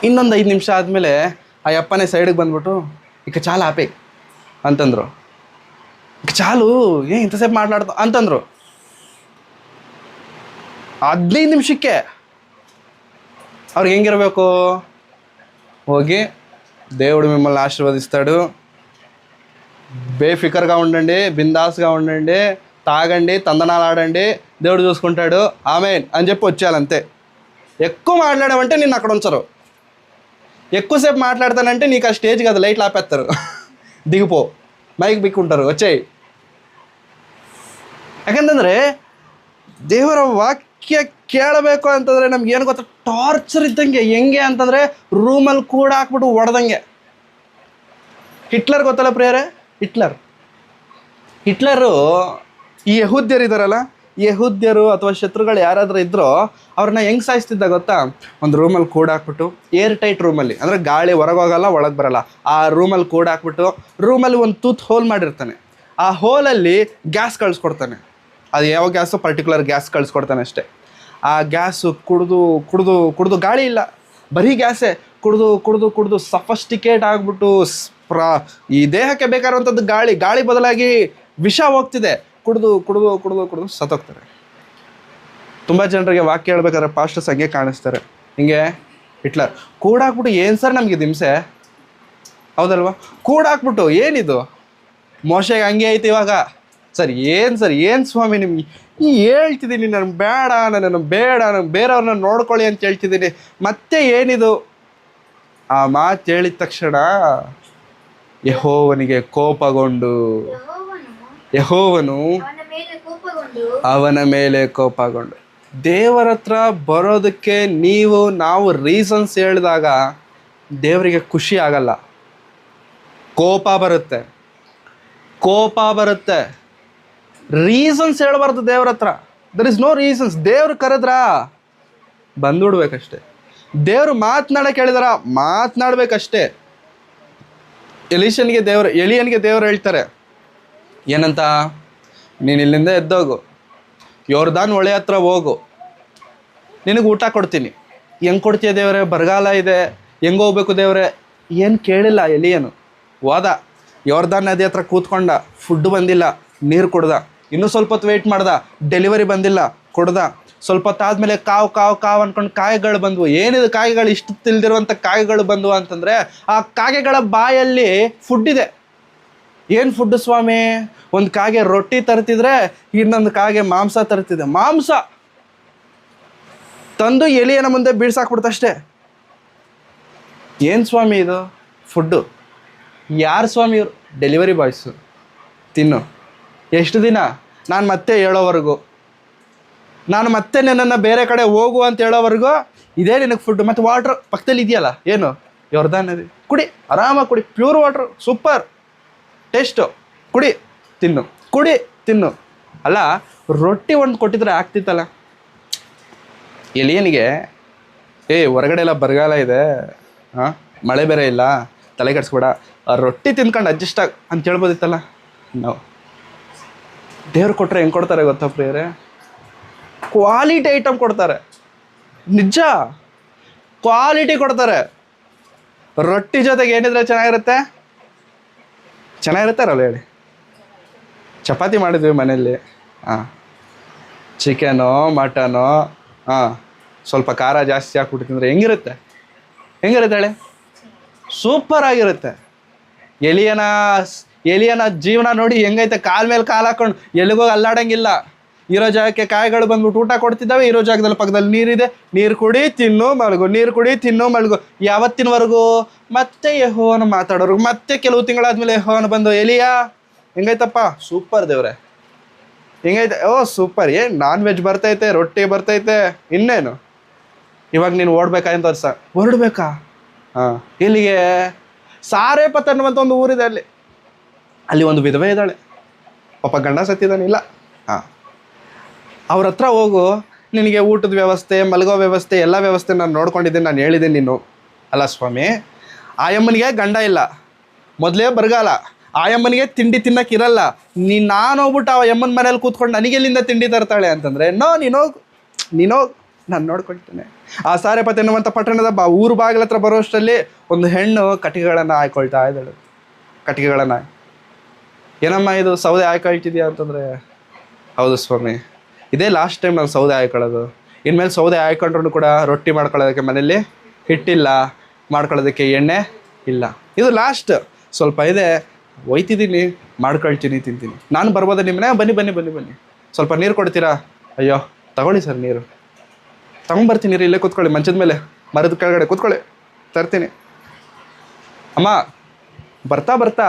ಇನ್ನೊಂದು 5 ನಿಮಿಷ ಆದಮೇಲೆ ಆ ಯಪ್ಪನೇ ಸೈಡಿಗೆ ಬಂದ್ಬಿಟ್ಟು ಈಗ ಚಾಲು ಆಪೆ ಅಂತಂದರು. ಈಗ ಚಾಲು ಇಂಥಸೇಪ್ ಮಾತಾಡ್ತಾ ಅಂತಂದರು. 15 ನಿಮಿಷಕ್ಕೆ ಅವ್ರಿಗೆ ಹೆಂಗಿರಬೇಕು? ಹೋಗಿ దేవుడు మిమ్మల్ని ఆశీర్వదిస్తాడు, బేఫికర్గా ఉండండి, బిందాస్గా ఉండండి, తాగండి, తందనాలు ఆడండి, దేవుడు చూసుకుంటాడు, ఆమేన్ అని చెప్పి వచ్చేయాలి అంతే. ఎక్కువ మాట్లాడామంటే నిన్ను అక్కడ ఉంచరు. ఎక్కువసేపు మాట్లాడతానంటే నీకు ఆ స్టేజ్ కదా, లైట్లు ఆపేస్తారు. దిగిపో, మైక్ బిక్కుంటారు, వచ్చేయి. ಯಾಕಂತಂದರೆ ದೇವರ ವಾಕ್ಯ ಕೇಳಬೇಕು ಅಂತಂದರೆ ನಮ್ಗೆ ಏನು ಗೊತ್ತಾ? ಟಾರ್ಚರ್ ಇದ್ದಂಗೆ. ಹೆಂಗೆ ಅಂತಂದರೆ ರೂಮಲ್ಲಿ ಕೂಡ ಹಾಕ್ಬಿಟ್ಟು ಹೊಡೆದಂಗೆ. ಹಿಟ್ಲರ್ ಗೊತ್ತಲ್ಲ ಪ್ರಿಯರೇ? ಹಿಟ್ಲರು ಈ ಯಹೂದ್ಯರು ಇದ್ದಾರಲ್ಲ, ಯಹೂದ್ಯರು ಅಥವಾ ಶತ್ರುಗಳು ಯಾರಾದರೂ ಇದ್ರೋ ಅವ್ರನ್ನ ಹೆಂಗೆ ಸಾಯಿಸ್ತಿದ್ದ ಗೊತ್ತಾ? ಒಂದು ರೂಮಲ್ಲಿ ಕೂಡ ಹಾಕ್ಬಿಟ್ಟು, ಏರ್ ಟೈಟ್ ರೂಮಲ್ಲಿ, ಅಂದರೆ ಗಾಳಿ ಹೊರಗೋಗಲ್ಲ, ಒಳಗೆ ಬರಲ್ಲ, ಆ ರೂಮಲ್ಲಿ ಕೂಡ ಹಾಕ್ಬಿಟ್ಟು, ರೂಮಲ್ಲಿ ಒಂದು ತೂತ್ ಹೋಲ್ ಮಾಡಿರ್ತಾನೆ. ಆ ಹೋಲಲ್ಲಿ ಗ್ಯಾಸ್ ಕಳಿಸ್ಕೊಡ್ತಾನೆ. ಅದು ಯಾವ ಗ್ಯಾಸು? ಪರ್ಟಿಕ್ಯುಲರ್ ಗ್ಯಾಸ್ ಕಳಿಸ್ಕೊಡ್ತಾನೆ ಅಷ್ಟೇ. ಆ ಗ್ಯಾಸು ಕುಡಿದು ಗಾಳಿ ಇಲ್ಲ, ಬರೀ ಗ್ಯಾಸೇ. ಕುಡಿದು ಸಫಸ್ಟಿಕೇಟ್ ಆಗಿಬಿಟ್ಟು ಈ ದೇಹಕ್ಕೆ ಬೇಕಾಗಿರುವಂಥದ್ದು ಗಾಳಿ ಬದಲಾಗಿ ವಿಷ ಹೋಗ್ತಿದೆ. ಕುಡಿದು ಸತ್ತೋಗ್ತಾರೆ. ತುಂಬ ಜನರಿಗೆ ವಾಕ್ಯ ಹೇಳ್ಬೇಕಾದ್ರೆ ಪಾಸ್ಟರ್ಸ್ ಹಂಗೆ ಕಾಣಿಸ್ತಾರೆ. ಹಿಂಗೆ ಹಿಟ್ಲರ್ ಕೂಡಾಕ್ಬಿಟ್ಟು, ಏನು ಸರ್ ನಮಗೆ ಹಿಂಸೆ? ಹೌದಲ್ವಾ? ಕೂಡಾಕ್ಬಿಟ್ಟು ಏನಿದು? ಮೋಶೆಗೆ ಹಂಗೆ ಐತೆ ಇವಾಗ. ಸರ್ ಏನು ಸ್ವಾಮಿ ನಿಮ್ಗೆ ಹೇಳ್ತಿದ್ದೀನಿ, ನನ್ಗೆ ಬೇಡ, ನನಗೆ ಬೇರೆಯವ್ರನ್ನ ನೋಡ್ಕೊಳ್ಳಿ ಅಂತ ಹೇಳ್ತಿದ್ದೀನಿ, ಮತ್ತೆ ಏನಿದು? ಆ ಮಾತು ಹೇಳಿದ ತಕ್ಷಣ ಯೆಹೋವನಿಗೆ ಕೋಪಗೊಂಡು, ಯೆಹೋವನು ಅವನ ಮೇಲೆ ಕೋಪಗೊಂಡು. ದೇವರ ಹತ್ರ ಬರೋದಕ್ಕೆ ನಾವು ರೀಸನ್ಸ್ ಹೇಳಿದಾಗ ದೇವರಿಗೆ ಖುಷಿ ಆಗಲ್ಲ, ಕೋಪ ಬರುತ್ತೆ. ರೀಸನ್ಸ್ ಹೇಳಬಾರ್ದು ದೇವ್ರ ಹತ್ರ. There is no reasons. ದೇವ್ರು ಕರೆದ್ರ ಬಂದ್ಬಿಡ್ಬೇಕಷ್ಟೆ. ದೇವ್ರು ಮಾತನಾಡಕ್ಕೆ ಹೇಳಿದಾರ, ಮಾತನಾಡ್ಬೇಕಷ್ಟೇ. ಎಲಿಯನಿಗೆ ದೇವ್ರು ಹೇಳ್ತಾರೆ ಏನಂತ? ನೀನು ಇಲ್ಲಿಂದ ಎದ್ದೋಗು, ಯೋರ್ದಾನ್ ಹೊಳೆ ಹತ್ರ ಹೋಗು, ನಿನಗೆ ಊಟ ಕೊಡ್ತೀನಿ. ಹೆಂಗೆ ಕೊಡ್ತೀಯ ದೇವ್ರೆ? ಬರಗಾಲ ಇದೆ, ಹೆಂಗೆ ಹೋಗ್ಬೇಕು ದೇವ್ರೆ? ಏನು ಕೇಳಿಲ್ಲ ಎಲಿಯನು. ಹೋದ, ಯೋರ್ದಾನ್ ನದಿ ಹತ್ರ ಕೂತ್ಕೊಂಡ, ಫುಡ್ ಬಂದಿಲ್ಲ, ನೀರು ಕುಡ್ದ. ಇನ್ನೂ ಸ್ವಲ್ಪ ಹೊತ್ತು ವೆಯ್ಟ್ ಮಾಡ್ದ, ಡೆಲಿವರಿ ಬಂದಿಲ್ಲ, ಕೊಡ್ದ. ಸ್ವಲ್ಪ ಹೊತ್ತಾದ್ಮೇಲೆ ಕಾವು ಅಂದ್ಕೊಂಡು ಕಾಗೆಗಳು ಬಂದವು. ಏನಿದು ಕಾಗೆಗಳು? ಇಷ್ಟು ತಿಳಿದಿರುವಂಥ ಕಾಗೆಗಳು ಬಂದವು ಅಂತಂದರೆ ಆ ಕಾಗೆಗಳ ಬಾಯಲ್ಲಿ ಫುಡ್ ಇದೆ. ಏನು ಫುಡ್ ಸ್ವಾಮಿ? ಒಂದು ಕಾಗೆ ರೊಟ್ಟಿ ತರ್ತಿದ್ರೆ ಇನ್ನೊಂದು ಕಾಗೆ ಮಾಂಸ ತರ್ತಿದೆ. ಮಾಂಸ ತಂದು ಎಲಿಯನ ಮುಂದೆ ಬೀಳ್ಸಾಕ್ಬಿಡ್ತಷ್ಟೇ. ಏನು ಸ್ವಾಮಿ ಇದು ಫುಡ್ಡು? ಯಾರು ಸ್ವಾಮಿ ಇವರು? Delivery boys. ತಿನ್ನು. ಎಷ್ಟು ದಿನ? ನಾನು ಮತ್ತೆ ಹೇಳೋವರೆಗೂ, ನಾನು ಮತ್ತೆ ನನ್ನನ್ನು ಬೇರೆ ಕಡೆ ಹೋಗು ಅಂತ ಹೇಳೋವರೆಗೂ ಇದೇ ನಿನಗೆ ಫುಡ್. ಮತ್ತು ವಾಟ್ರ್ ಪಕ್ಕದಲ್ಲಿ ಇದೆಯಲ್ಲ, ಏನು? ಯೋರ್ದಾನ್ ನದಿ. ಕುಡಿ, ಆರಾಮಾಗಿ ಕುಡಿ, ಪ್ಯೂರ್ ವಾಟ್ರು, ಸೂಪರ್ ಟೇಸ್ಟು. ಕುಡಿ ತಿನ್ನು. ಅಲ್ಲ, ರೊಟ್ಟಿ ಒಂದು ಕೊಟ್ಟಿದ್ರೆ ಆಗ್ತಿತ್ತಲ್ಲ. ಎಲಿಯನಿಗೆ ಹೊರಗಡೆ ಎಲ್ಲ ಬರಗಾಲ ಇದೆ, ಮಳೆ ಬೇರೆ ಇಲ್ಲ, ತಲೆ ಕೆಡಿಸ್ಬೇಡ, ಆ ರೊಟ್ಟಿ ತಿಂದ್ಕೊಂಡು ಅಡ್ಜಸ್ಟ್ ಅಂತ ಹೇಳ್ಬೋದಿತ್ತಲ್ಲ. ನಾವು ದೇವ್ರು ಕೊಟ್ಟರೆ ಹೆಂಗೆ ಕೊಡ್ತಾರೆ ಗೊತ್ತಾ ಪ್ರಿಯರೇ? ಕ್ವಾಲಿಟಿ ಐಟಮ್ ಕೊಡ್ತಾರೆ. ನಿಜ, ಕ್ವಾಲಿಟಿ ಕೊಡ್ತಾರೆ. ರೊಟ್ಟಿ ಜೊತೆಗೆ ಏನಿದ್ರೆ ಚೆನ್ನಾಗಿರುತ್ತಾರಲ್ಲ ಹೇಳಿ. ಚಪಾತಿ ಮಾಡಿದ್ವಿ ಮನೆಯಲ್ಲಿ, ಚಿಕನೋ ಮಟನೋ, ಸ್ವಲ್ಪ ಖಾರ ಜಾಸ್ತಿ ಹಾಕ್ಬಿಟ್ಟು ತಿಂದರೆ ಹೆಂಗಿರುತ್ತೆ ಹೇಳಿ? ಸೂಪರ್ ಆಗಿರುತ್ತೆ. ಎಲಿಯನ ಎಲಿಯನ ಜೀವನ ನೋಡಿ ಹೆಂಗೈತೆ, ಕಾಲ್ ಮೇಲೆ ಕಾಲು ಹಾಕೊಂಡು ಎಲ್ಲಿಗೋಗಿ ಅಲ್ಲಾಡಂಗಿಲ್ಲ. ಇರೋ ಜಾಗಕ್ಕೆ ಕಾಯಿಗಳು ಬಂದ್ಬಿಟ್ಟು ಊಟ ಕೊಡ್ತಿದ್ದಾವೆ, ಇರೋ ಜಾಗದಲ್ಲಿ ಪಕ್ಕದಲ್ಲಿ ನೀರಿದೆ, ನೀರು ಕುಡಿ ತಿನ್ನು ಮಲಗು, ನೀರು ಕುಡಿ ತಿನ್ನು ಮಲಗು. ಯಾವತ್ತಿನವರೆಗೂ ಮತ್ತೆ ಯೆಹೋವನ ಮಾತಾಡೋರು. ಮತ್ತೆ ಕೆಲವು ತಿಂಗಳಾದ್ಮೇಲೆ ಯೆಹೋವನ ಬಂದು, ಎಲಿಯಾ ಹೆಂಗೈತಪ್ಪ? ಸೂಪರ್ ದೇವ್ರೆ, ಹೆಂಗೈತೆ? ಓ ಸೂಪರ್, ಏನು ನಾನ್ ವೆಜ್ ಬರ್ತೈತೆ, ರೊಟ್ಟಿ ಬರ್ತೈತೆ, ಇನ್ನೇನು ಇವಾಗ ನೀನು ಓಡ್ಬೇಕಾಯ್ತು ವರ್ಷ ಹೊರಡ್ಬೇಕಾ? ಹಾಂ, ಇಲ್ಲಿಗೆ ಸಾರೇಪತ್ ಅನ್ನುವಂಥ ಒಂದು ಊರಿದೆ. ಅಲ್ಲಿ ಒಂದು ವಿಧವೆ ಇದ್ದಾಳೆ, ಪಾಪ ಗಂಡ ಸತ್ತಿದ್ದಾನೆ. ಇಲ್ಲ, ಹಾಂ, ಅವ್ರ ಹತ್ರ ಹೋಗು, ನಿನಗೆ ಊಟದ ವ್ಯವಸ್ಥೆ, ಮಲಗೋ ವ್ಯವಸ್ಥೆ, ಎಲ್ಲ ವ್ಯವಸ್ಥೆ ನಾನು ನೋಡ್ಕೊಂಡಿದ್ದೀನಿ, ನಾನು ಹೇಳಿದ್ದೀನಿ. ನೀನು ಅಲ್ಲ ಸ್ವಾಮಿ, ಆಯಮ್ಮನಿಗೆ ಗಂಡ ಇಲ್ಲ, ಮೊದಲೇ ಬರಗಾಲ, ಆಯಮ್ಮನಿಗೆ ತಿಂಡಿ ತಿನ್ನಕ್ಕಿರಲ್ಲ, ನಾನು ಹೋಗ್ಬಿಟ್ಟು ಆ ಯಮ್ಮನ ಮನೇಲಿ ಕೂತ್ಕೊಂಡು ನನಗೆಲ್ಲಿಂದ ತಿಂಡಿ ತರ್ತಾಳೆ ಅಂತಂದರೆ, ನೀನೋಗಿ ನಾನು ನೋಡ್ಕೊಳ್ತೇನೆ. ಆ ಸಾರೆಪತ್ ಎನ್ನುವಂಥ ಪಟ್ಟಣದ ಊರು ಬಾಗಿಲ ಹತ್ರ ಬರೋಷ್ಟರಲ್ಲಿ ಒಂದು ಹೆಣ್ಣು ಕಟ್ಟಿಗೆಗಳನ್ನು ಹಾಯ್ಕೊಳ್ತಾ ಇದ್ದಾಳೆ. ಕಟ್ಟಿಗೆಗಳನ್ನು, ಏನಮ್ಮ ಇದು ಸೌದೆ ಹಾಯ್ಕೊಳ್ತಿದ್ಯಾ ಅಂತಂದರೆ, ಹೌದು ಸ್ವಾಮಿ, ಇದೇ ಲಾಸ್ಟ್ ಟೈಮ್ ನಾನು ಸೌದೆ ಹಾಯ್ಕೊಳ್ಳೋದು. ಇನ್ಮೇಲೆ ಸೌದೆ ಹಾಯ್ಕೊಂಡ್ರೂ ಕೂಡ ರೊಟ್ಟಿ ಮಾಡ್ಕೊಳ್ಳೋದಕ್ಕೆ ಮನೇಲಿ ಹಿಟ್ಟಿಲ್ಲ, ಮಾಡ್ಕೊಳ್ಳೋದಕ್ಕೆ ಎಣ್ಣೆ ಇಲ್ಲ, ಇದು ಲಾಸ್ಟ್. ಸ್ವಲ್ಪ ಇದೆ, ಒಯ್ತಿದ್ದೀನಿ, ಮಾಡ್ಕೊಳ್ತೀನಿ, ತಿಂತೀನಿ. ನಾನು ಬರ್ಬೋದ ನಿಮ್ಮನೆ? ಬನ್ನಿ, ಸ್ವಲ್ಪ ನೀರು ಕೊಡ್ತೀರಾ? ಅಯ್ಯೋ ತಗೊಳ್ಳಿ ಸರ್, ನೀರು ತಗೊಂಬರ್ತೀನಿ, ನೀರು ಇಲ್ಲೇ ಕೂತ್ಕೊಳ್ಳಿ, ಮಂಚದ ಮೇಲೆ ಮರದ ಕೆಳಗಡೆ ಕೂತ್ಕೊಳ್ಳಿ, ತರ್ತೀನಿ. ಅಮ್ಮ ಬರ್ತಾ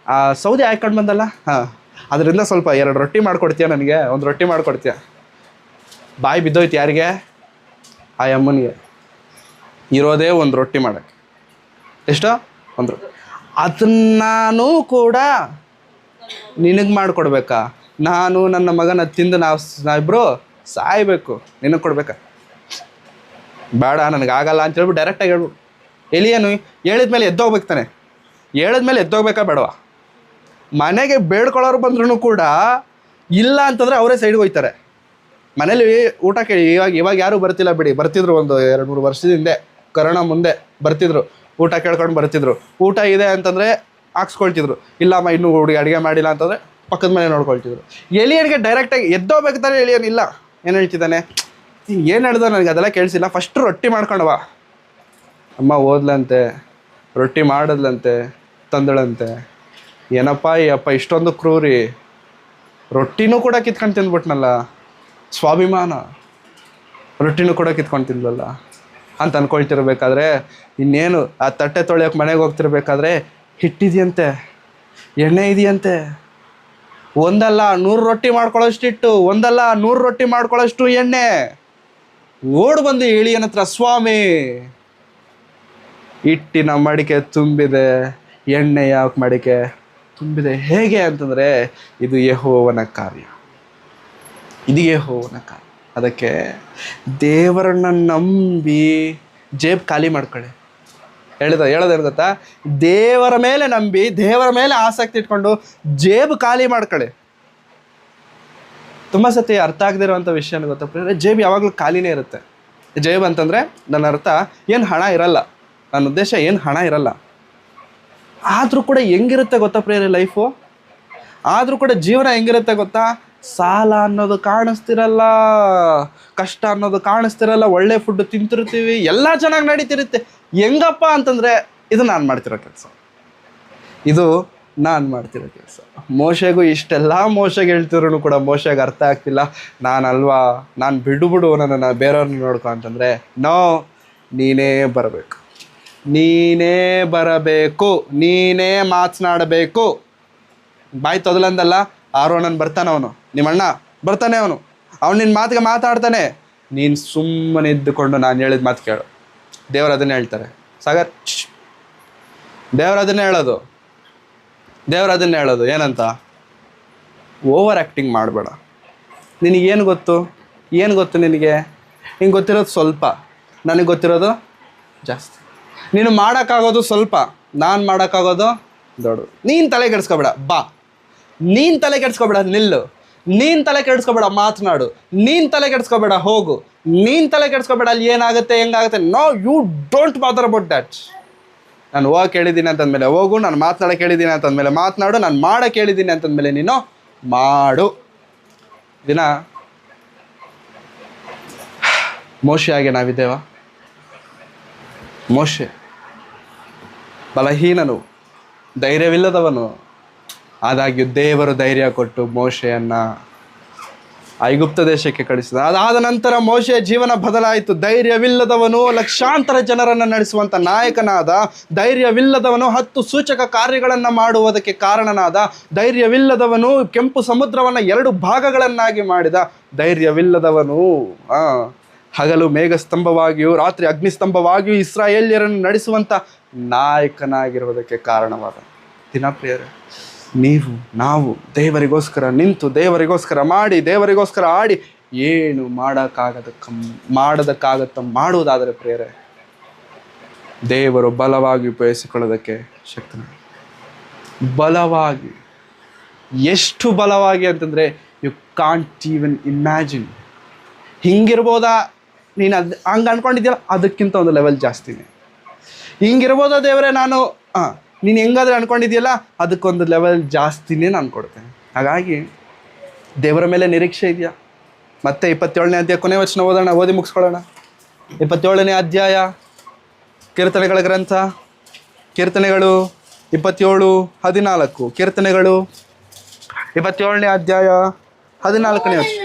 ಆ ಸೌದೆ ಹಾಯ್ಕೊಂಡು ಬಂದಲ್ಲ, ಹಾಂ, ಅದರಿಂದ ಸ್ವಲ್ಪ 2 ರೊಟ್ಟಿ ಮಾಡಿಕೊಡ್ತೀಯ ನನಗೆ? ಒಂದು ರೊಟ್ಟಿ ಮಾಡಿಕೊಡ್ತೀಯ? ಬಾಯಿ ಬಿದ್ದೋಯ್ತು ಯಾರಿಗೆ? ಆ ಅಮ್ಮನಿಗೆ. ಇರೋದೇ ಒಂದು ರೊಟ್ಟಿ ಮಾಡೋಕ್ಕೆ, ಎಷ್ಟೋ ಒಂದು, ಅದನ್ನಾನು ಕೂಡ ನಿನಗೆ ಮಾಡಿಕೊಡ್ಬೇಕಾ? ನಾನು ನನ್ನ ಮಗನ ತಿಂದು ನಾವಿಬ್ಬರು ಸಾಯ್ಬೇಕು, ನಿನಗೆ ಕೊಡ್ಬೇಕಾ? ಬೇಡ, ನನಗಾಗಲ್ಲ ಅಂತ ಹೇಳ್ಬಿಟ್ಟು ಡೈರೆಕ್ಟಾಗಿ ಹೇಳ್ಬಿಟ್ಟು. ಎಲಿಯನು ಹೇಳಿದ್ಮೇಲೆ ಎದ್ದೋಗ್ಬೇಕು ತಾನೆ, ಹೇಳಿದ್ಮೇಲೆ ಎದ್ದೋಗ್ಬೇಕಾ ಬೇಡವಾ? ಮನೆಗೆ ಬೇಡ್ಕೊಳ್ಳೋರು ಬಂದ್ರೂ ಕೂಡ ಇಲ್ಲ ಅಂತಂದರೆ ಅವರೇ ಸೈಡ್ಗೆ ಹೋಗ್ತಾರೆ. ಮನೇಲಿ ಊಟ ಕೇಳಿ, ಇವಾಗ ಯಾರೂ ಬರ್ತಿಲ್ಲ ಬಿಡಿ, ಬರ್ತಿದ್ರು ಒಂದು 2-3 ವರ್ಷದ ಹಿಂದೆ, ಕರೋನಾ ಮುಂದೆ ಬರ್ತಿದ್ರು, ಊಟ ಕೇಳ್ಕೊಂಡು ಬರ್ತಿದ್ರು. ಊಟ ಇದೆ ಅಂತಂದರೆ ಹಾಕ್ಸ್ಕೊಳ್ತಿದ್ರು, ಇಲ್ಲಮ್ಮ ಇನ್ನೂ ಹುಡುಗಿ ಅಡುಗೆ ಮಾಡಿಲ್ಲ ಅಂತಂದರೆ ಪಕ್ಕದ ಮನೆ ನೋಡ್ಕೊಳ್ತಿದ್ರು. ಎಲಿಯನಿಗೆ ಡೈರೆಕ್ಟಾಗಿ ಎದ್ದೋಗ್ಬೇಕು ತಾನೆ, ಎಲಿಯನಿಲ್ಲ. ಏನು ಹೇಳ್ತಿದ್ದಾನೆ? ಏನು ಹೇಳ್ದ ನನಗೆ ಅದೆಲ್ಲ ಕೇಳಿಸಿಲ್ಲ, ಫಸ್ಟು ರೊಟ್ಟಿ ಮಾಡ್ಕೊಂಡವ. ಅಮ್ಮ ಓದ್ಲಂತೆ, ರೊಟ್ಟಿ ಮಾಡಿದ್ಲಂತೆ, ತಂದಳಂತೆ. ಏನಪ್ಪ ಈ ಅಪ್ಪ ಇಷ್ಟೊಂದು ಕ್ರೂರಿ, ರೊಟ್ಟಿನೂ ಕೂಡ ಕಿತ್ಕೊಂಡು ತಿಂದ್ಬಿಟ್ನಲ್ಲ, ಸ್ವಾಭಿಮಾನ, ರೊಟ್ಟಿನೂ ಕೂಡ ಕಿತ್ಕೊಂಡು ತಿಂದ್ಲಲ್ಲ ಅಂತ ಅಂದ್ಕೊಳ್ತಿರ್ಬೇಕಾದ್ರೆ, ಇನ್ನೇನು ಆ ತಟ್ಟೆ ತೊಳೆಯೋಕೆ ಮನೆಗೆ ಹೋಗ್ತಿರ್ಬೇಕಾದ್ರೆ ಹಿಟ್ಟಿದೆಯಂತೆ, ಎಣ್ಣೆ ಇದೆಯಂತೆ, ಒಂದಲ್ಲ 100 ರೊಟ್ಟಿ ಮಾಡ್ಕೊಳ್ಳೋಷ್ಟು ಹಿಟ್ಟು, ಒಂದಲ್ಲ 100 ರೊಟ್ಟಿ ಮಾಡ್ಕೊಳ್ಳೋಷ್ಟು ಎಣ್ಣೆ. ಓಡ್ ಬಂದು ಎಲಿಯನ ಹತ್ರ, ಸ್ವಾಮಿ ಹಿಟ್ಟಿನ ಮಡಿಕೆ ತುಂಬಿದೆ, ಎಣ್ಣೆಯ ಮಡಿಕೆ ತುಂಬಿದೆ. ಹೇಗೆ ಅಂತಂದರೆ ಇದು ಯೆಹೋವನ ಕಾರ್ಯ, ಇದು ಯೆಹೋವನ ಕಾರ್ಯ. ಅದಕ್ಕೆ ದೇವರನ್ನ ನಂಬಿ ಜೇಬ್ ಖಾಲಿ ಮಾಡ್ಕೊಳ್ಳಿ. ಹೇಳೋದೇನು ಗೊತ್ತಾ? ದೇವರ ಮೇಲೆ ನಂಬಿ, ದೇವರ ಮೇಲೆ ಆಸಕ್ತಿ ಇಟ್ಕೊಂಡು ಜೇಬು ಖಾಲಿ ಮಾಡ್ಕೊಳ್ಳಿ. ತುಂಬ ಸತಿ ಅರ್ಥ ಆಗದಿರೋವಂಥ ವಿಷಯ ಗೊತ್ತಾ ಪ್ರಿಯರೇ? ಜೇಬು ಯಾವಾಗಲೂ ಖಾಲಿನೇ ಇರುತ್ತೆ. ಜೇಬು ಅಂತಂದರೆ ನನ್ನ ಅರ್ಥ ಏನು ಹಣ ಇರಲ್ಲ, ನನ್ನ ಉದ್ದೇಶ ಏನು ಹಣ ಇರಲ್ಲ. ಆದರೂ ಕೂಡ ಹೆಂಗಿರುತ್ತೆ ಗೊತ್ತಾ ಪ್ರಿಯರೇ ಲೈಫು? ಆದರೂ ಕೂಡ ಜೀವನ ಹೆಂಗಿರುತ್ತೆ ಗೊತ್ತಾ? ಸಾಲ ಅನ್ನೋದು ಕಾಣಿಸ್ತಿರಲ್ಲ, ಕಷ್ಟ ಅನ್ನೋದು ಕಾಣಿಸ್ತಿರಲ್ಲ, ಒಳ್ಳೆ ಫುಡ್ ತಿಂತಿರ್ತೀವಿ, ಎಲ್ಲ ಚೆನ್ನಾಗಿ ನಡೀತಿರುತ್ತೆ. ಹೆಂಗಪ್ಪ ಅಂತಂದರೆ ಇದು ನಾನು ಮಾಡ್ತಿರೋ ಕೆಲಸ, ಇದು ನಾನು ಮಾಡ್ತಿರೋ ಕೆಲಸ. ಮೋಶೆಗೂ ಇಷ್ಟೆಲ್ಲ ಮೋಶೆಗೆ ಹೇಳ್ತಿದ್ರು ಕೂಡ ಮೋಶೆಗೆ ಅರ್ಥ ಆಗ್ತಿಲ್ಲ. ನಾನಲ್ವಾ, ನಾನು ಬಿಡು ನನ್ನನ್ನು ಬೇರೆಯವ್ರನ್ನ ನೋಡ್ಕೊ ಅಂತಂದರೆ, ನೋ, ನೀನೇ ಬರಬೇಕು, ನೀನೇ ಮಾತನಾಡಬೇಕು. ಬಾಯಿ ತೊದಲಂದಲ್ಲ, ಆರೋನನ್ ಬರ್ತಾನೆ, ಅವನು ನಿಮ್ಮಣ್ಣ ಬರ್ತಾನೆ, ಅವನು ನಿನ್ನ ಮಾತಿಗೆ ಮಾತಾಡ್ತಾನೆ. ನೀನು ಸುಮ್ಮನೆ ಇದ್ದುಕೊಂಡು ನಾನು ಹೇಳಿದ ಮಾತು ಕೇಳು. ದೇವರು ಅದನ್ನೇ ಹೇಳ್ತಾರೆ. ಸಾಗರ್, ದೇವರು ಅದನ್ನೇ ಹೇಳೋದು ಏನಂತ? ಓವರ್ ಆ್ಯಕ್ಟಿಂಗ್ ಮಾಡಬೇಡ. ನಿನಗೇನು ಗೊತ್ತು ನಿನಗೆ ಗೊತ್ತಿರೋದು ಸ್ವಲ್ಪ, ನನಗೆ ಗೊತ್ತಿರೋದು ಜಾಸ್ತಿ. ನೀನು ಮಾಡೋಕ್ಕಾಗೋದು ಸ್ವಲ್ಪ, ನಾನು ಮಾಡೋಕ್ಕಾಗೋದು ದೊಡ್ಡದು. ನೀನು ತಲೆ ಕೆಡಿಸ್ಕೊಬೇಡ, ಬಾ. ನೀನು ತಲೆ ಕೆಡಿಸ್ಕೊಬೇಡ, ನಿಲ್ಲು. ನೀನು ತಲೆ ಕೆಡಿಸ್ಕೊಬೇಡ, ಮಾತನಾಡು. ನೀನು ತಲೆ ಕೆಡಿಸ್ಕೊಬೇಡ, ಹೋಗು. ನೀನು ತಲೆ ಕೆಡಿಸ್ಕೊಬೇಡ, ಅಲ್ಲಿ ಏನಾಗುತ್ತೆ ಹೆಂಗಾಗುತ್ತೆ. No, you don't bother about that. ನಾನು ಹೋಗಕ್ಕೆ ಹೇಳಿದ್ದೀನಿ ಅಂತಂದಮೇಲೆ ಹೋಗು, ನಾನು ಮಾತನಾಡಕ್ಕೆ ಹೇಳಿದ್ದೀನಿ ಅಂತಂದಮೇಲೆ ಮಾತನಾಡು, ನಾನು ಮಾಡೋಕ್ಕೆ ಹೇಳಿದ್ದೀನಿ ಅಂತಂದಮೇಲೆ ನೀನು ಮಾಡು. ದಿನ ಮೋಶೆಯಾಗೆ ನಾವಿದ್ದೇವ? ಮೋಶೆ ಬಲಹೀನನು, ಧೈರ್ಯವಿಲ್ಲದವನು. ಆದಾಗ್ಯೂ ದೇವರು ಧೈರ್ಯ ಕೊಟ್ಟು ಮೋಶೆಯನ್ನ ಐಗುಪ್ತ ದೇಶಕ್ಕೆ ಕಳಿಸಿದ. ಅದಾದ ನಂತರ ಮೋಶೆಯ ಜೀವನ ಬದಲಾಯಿತು. ಧೈರ್ಯವಿಲ್ಲದವನು ಲಕ್ಷಾಂತರ ಜನರನ್ನು ನಡೆಸುವಂಥ ನಾಯಕನಾದ, ಧೈರ್ಯವಿಲ್ಲದವನು 10 ಸೂಚಕ ಕಾರ್ಯಗಳನ್ನು ಮಾಡುವುದಕ್ಕೆ ಕಾರಣನಾದ, ಧೈರ್ಯವಿಲ್ಲದವನು ಕೆಂಪು ಸಮುದ್ರವನ್ನು 2 ಭಾಗಗಳನ್ನಾಗಿ ಮಾಡಿದ, ಧೈರ್ಯವಿಲ್ಲದವನು ಹಗಲು ಮೇಘಸ್ತಂಭವಾಗಿಯೂ ರಾತ್ರಿ ಅಗ್ನಿಸ್ತಂಭವಾಗಿಯೂ ಇಸ್ರಾಯೇಲ್ಯರನ್ನು ನಡೆಸುವಂಥ ನಾಯಕನಾಗಿರುವುದಕ್ಕೆ ಕಾರಣವಾದ. ದಿನಪ್ರಿಯರೇ, ನಾವು ದೇವರಿಗೋಸ್ಕರ ನಿಂತು, ದೇವರಿಗೋಸ್ಕರ ಮಾಡಿ, ದೇವರಿಗೋಸ್ಕರ ಆಡಿ ಏನು ಮಾಡದಕ್ಕಾಗತ್ತ ಮಾಡುವುದಾದರೆ ಪ್ರಿಯರೇ, ದೇವರು ಬಲವಾಗಿ ಉಪಯೋಗಿಸಿಕೊಳ್ಳೋದಕ್ಕೆ ಶಕ್ತನ. ಬಲವಾಗಿ, ಎಷ್ಟು ಬಲವಾಗಿ ಅಂತಂದರೆ ಯು ಕಾಂಟ್ ಈವನ್ ಇಮ್ಯಾಜಿನ್. ಹಿಂಗಿರ್ಬೋದಾ ನೀನು, ಹಂಗೆ ಅನ್ಕೊಂಡಿದ್ಯಲ್ಲ, ಅದಕ್ಕಿಂತ ಒಂದು ಲೆವೆಲ್ ಜಾಸ್ತಿನೇ. ಹಿಂಗಿರ್ಬೋದಾ ದೇವರೇ ನಾನು, ನೀನು ಹೆಂಗಾದ್ರೆ ಅನ್ಕೊಂಡಿದ್ಯಲ್ಲ ಅದಕ್ಕೊಂದು ಲೆವೆಲ್ ಜಾಸ್ತಿನೇ ನಾನು ಕೊಡ್ತೇನೆ. ಹಾಗಾಗಿ ದೇವರ ಮೇಲೆ ನಿರೀಕ್ಷೆ ಇದೆಯಾ? ಮತ್ತೆ 27ನೇ ಅಧ್ಯಾಯ ಕೊನೆ ವಚನ ಓದೋಣ, ಓದಿ ಮುಗಿಸ್ಕೊಳ್ಳೋಣ. 27ನೇ ಅಧ್ಯಾಯ ಕೀರ್ತನೆಗಳ ಗ್ರಂಥ, ಕೀರ್ತನೆಗಳು 27:14. ಕೀರ್ತನೆಗಳು 27ನೇ ಅಧ್ಯಾಯ 14ನೇ ವಚನ.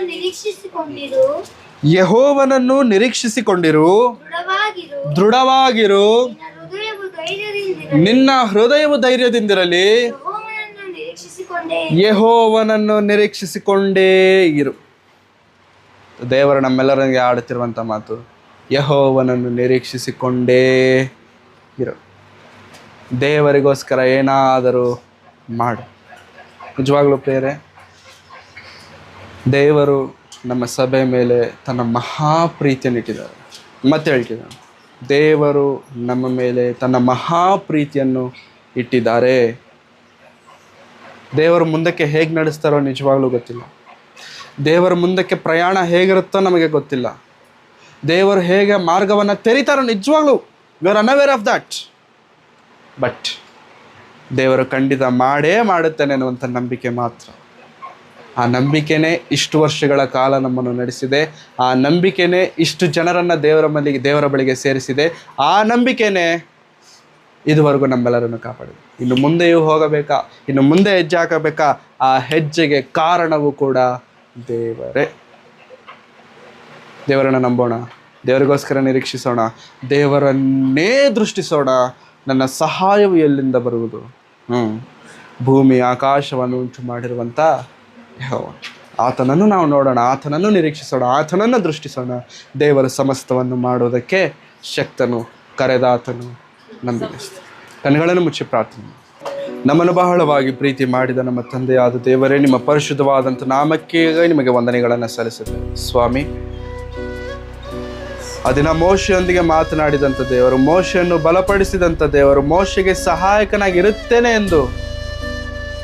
ಯೆಹೋವನನ್ನು ನಿರೀಕ್ಷಿಸಿಕೊಂಡಿರು, ದೃಢವಾಗಿರು, ನಿನ್ನ ಹೃದಯವು ಧೈರ್ಯದಿಂದಿರಲಿ, ಯೆಹೋವನನ್ನು ನಿರೀಕ್ಷಿಸಿಕೊಂಡೇ ಇರು. ದೇವರು ನಮ್ಮೆಲ್ಲರಿಗೆ ಆಡುತ್ತಿರುವಂಥ ಮಾತು, ಯೆಹೋವನನ್ನು ನಿರೀಕ್ಷಿಸಿಕೊಂಡೇ ಇರು. ದೇವರಿಗೋಸ್ಕರ ಏನಾದರೂ ಮಾಡು. ನಿಜವಾಗ್ಲೂ ಪ್ರಿಯರೇ, ದೇವರು ನಮ್ಮ ಸಭೆ ಮೇಲೆ ತನ್ನ ಮಹಾಪ್ರೀತಿಯನ್ನು ಇಟ್ಟಿದ್ದಾರೆ. ಮತ್ತೆ ಹೇಳ್ತಿದ್ದಾನೆ, ದೇವರು ನಮ್ಮ ಮೇಲೆ ತನ್ನ ಮಹಾಪ್ರೀತಿಯನ್ನು ಇಟ್ಟಿದ್ದಾರೆ. ದೇವರು ಮುಂದಕ್ಕೆ ಹೇಗೆ ನಡೆಸ್ತಾರೋ ನಿಜವಾಗ್ಲೂ ಗೊತ್ತಿಲ್ಲ. ದೇವರ ಮುಂದಕ್ಕೆ ಪ್ರಯಾಣ ಹೇಗಿರುತ್ತೋ ನಮಗೆ ಗೊತ್ತಿಲ್ಲ. ದೇವರು ಹೇಗೆ ಮಾರ್ಗವನ್ನು ತೆರೀತಾರೋ ನಿಜವಾಗ್ಲೂ we are unaware of that. But ದೇವರು ಖಂಡಿತ ಮಾಡೇ ಮಾಡುತ್ತಾನೆ ಅನ್ನುವಂಥ ನಂಬಿಕೆ ಮಾತ್ರ. ಆ ನಂಬಿಕೆನೇ ಇಷ್ಟು ವರ್ಷಗಳ ಕಾಲ ನಮ್ಮನ್ನು ನಡೆಸಿದೆ. ಆ ನಂಬಿಕೆನೇ ಇಷ್ಟು ಜನರನ್ನು ದೇವರ ಬಳಿಗೆ ಸೇರಿಸಿದೆ. ಆ ನಂಬಿಕೆನೇ ಇದುವರೆಗೂ ನಮ್ಮೆಲ್ಲರನ್ನು ಕಾಪಾಡಿದೆ. ಇನ್ನು ಮುಂದೆಯೂ ಹೋಗಬೇಕಾ, ಇನ್ನು ಮುಂದೆ ಹೆಜ್ಜೆ ಹಾಕಬೇಕಾ, ಆ ಹೆಜ್ಜೆಗೆ ಕಾರಣವೂ ಕೂಡ ದೇವರೇ. ದೇವರನ್ನು ನಂಬೋಣ, ದೇವರಿಗೋಸ್ಕರ ನಿರೀಕ್ಷಿಸೋಣ, ದೇವರನ್ನೇ ದೃಷ್ಟಿಸೋಣ. ನನ್ನ ಸಹಾಯವು ಎಲ್ಲಿಂದ ಬರುವುದು? ಭೂಮಿ ಆಕಾಶವನ್ನು ಉಂಟು ಮಾಡಿರುವಂಥ ಆತನನ್ನು ನಾವು ನೋಡೋಣ, ಆತನನ್ನು ನಿರೀಕ್ಷಿಸೋಣ, ಆತನನ್ನು ದೃಷ್ಟಿಸೋಣ. ದೇವರ ಸಮಸ್ತವನ್ನು ಮಾಡುವುದಕ್ಕೆ ಶಕ್ತನು, ಕರೆದಾತನು, ನಂಬಿಕಸ್ತ. ಕಣ್ಣುಗಳನ್ನು ಮುಚ್ಚಿ ಪ್ರಾರ್ಥನೆ. ನಮ್ಮನ್ನು ಬಹಳವಾಗಿ ಪ್ರೀತಿ ಮಾಡಿದ ನಮ್ಮ ತಂದೆಯಾದ ದೇವರೇ, ನಿಮ್ಮ ಪರಿಶುದ್ಧವಾದಂಥ ನಾಮಕ್ಕೆ ನಿಮಗೆ ವಂದನೆಗಳನ್ನು ಸಲ್ಲಿಸುತ್ತೇವೆ ಸ್ವಾಮಿ. ಅದನ್ನ ಮೋಶೆಯೊಂದಿಗೆ ಮಾತನಾಡಿದಂಥ ದೇವರು, ಮೋಶೆಯನ್ನು ಬಲಪಡಿಸಿದಂಥ ದೇವರು, ಮೋಶೆಗೆ ಸಹಾಯಕನಾಗಿರುತ್ತೇನೆ ಎಂದು,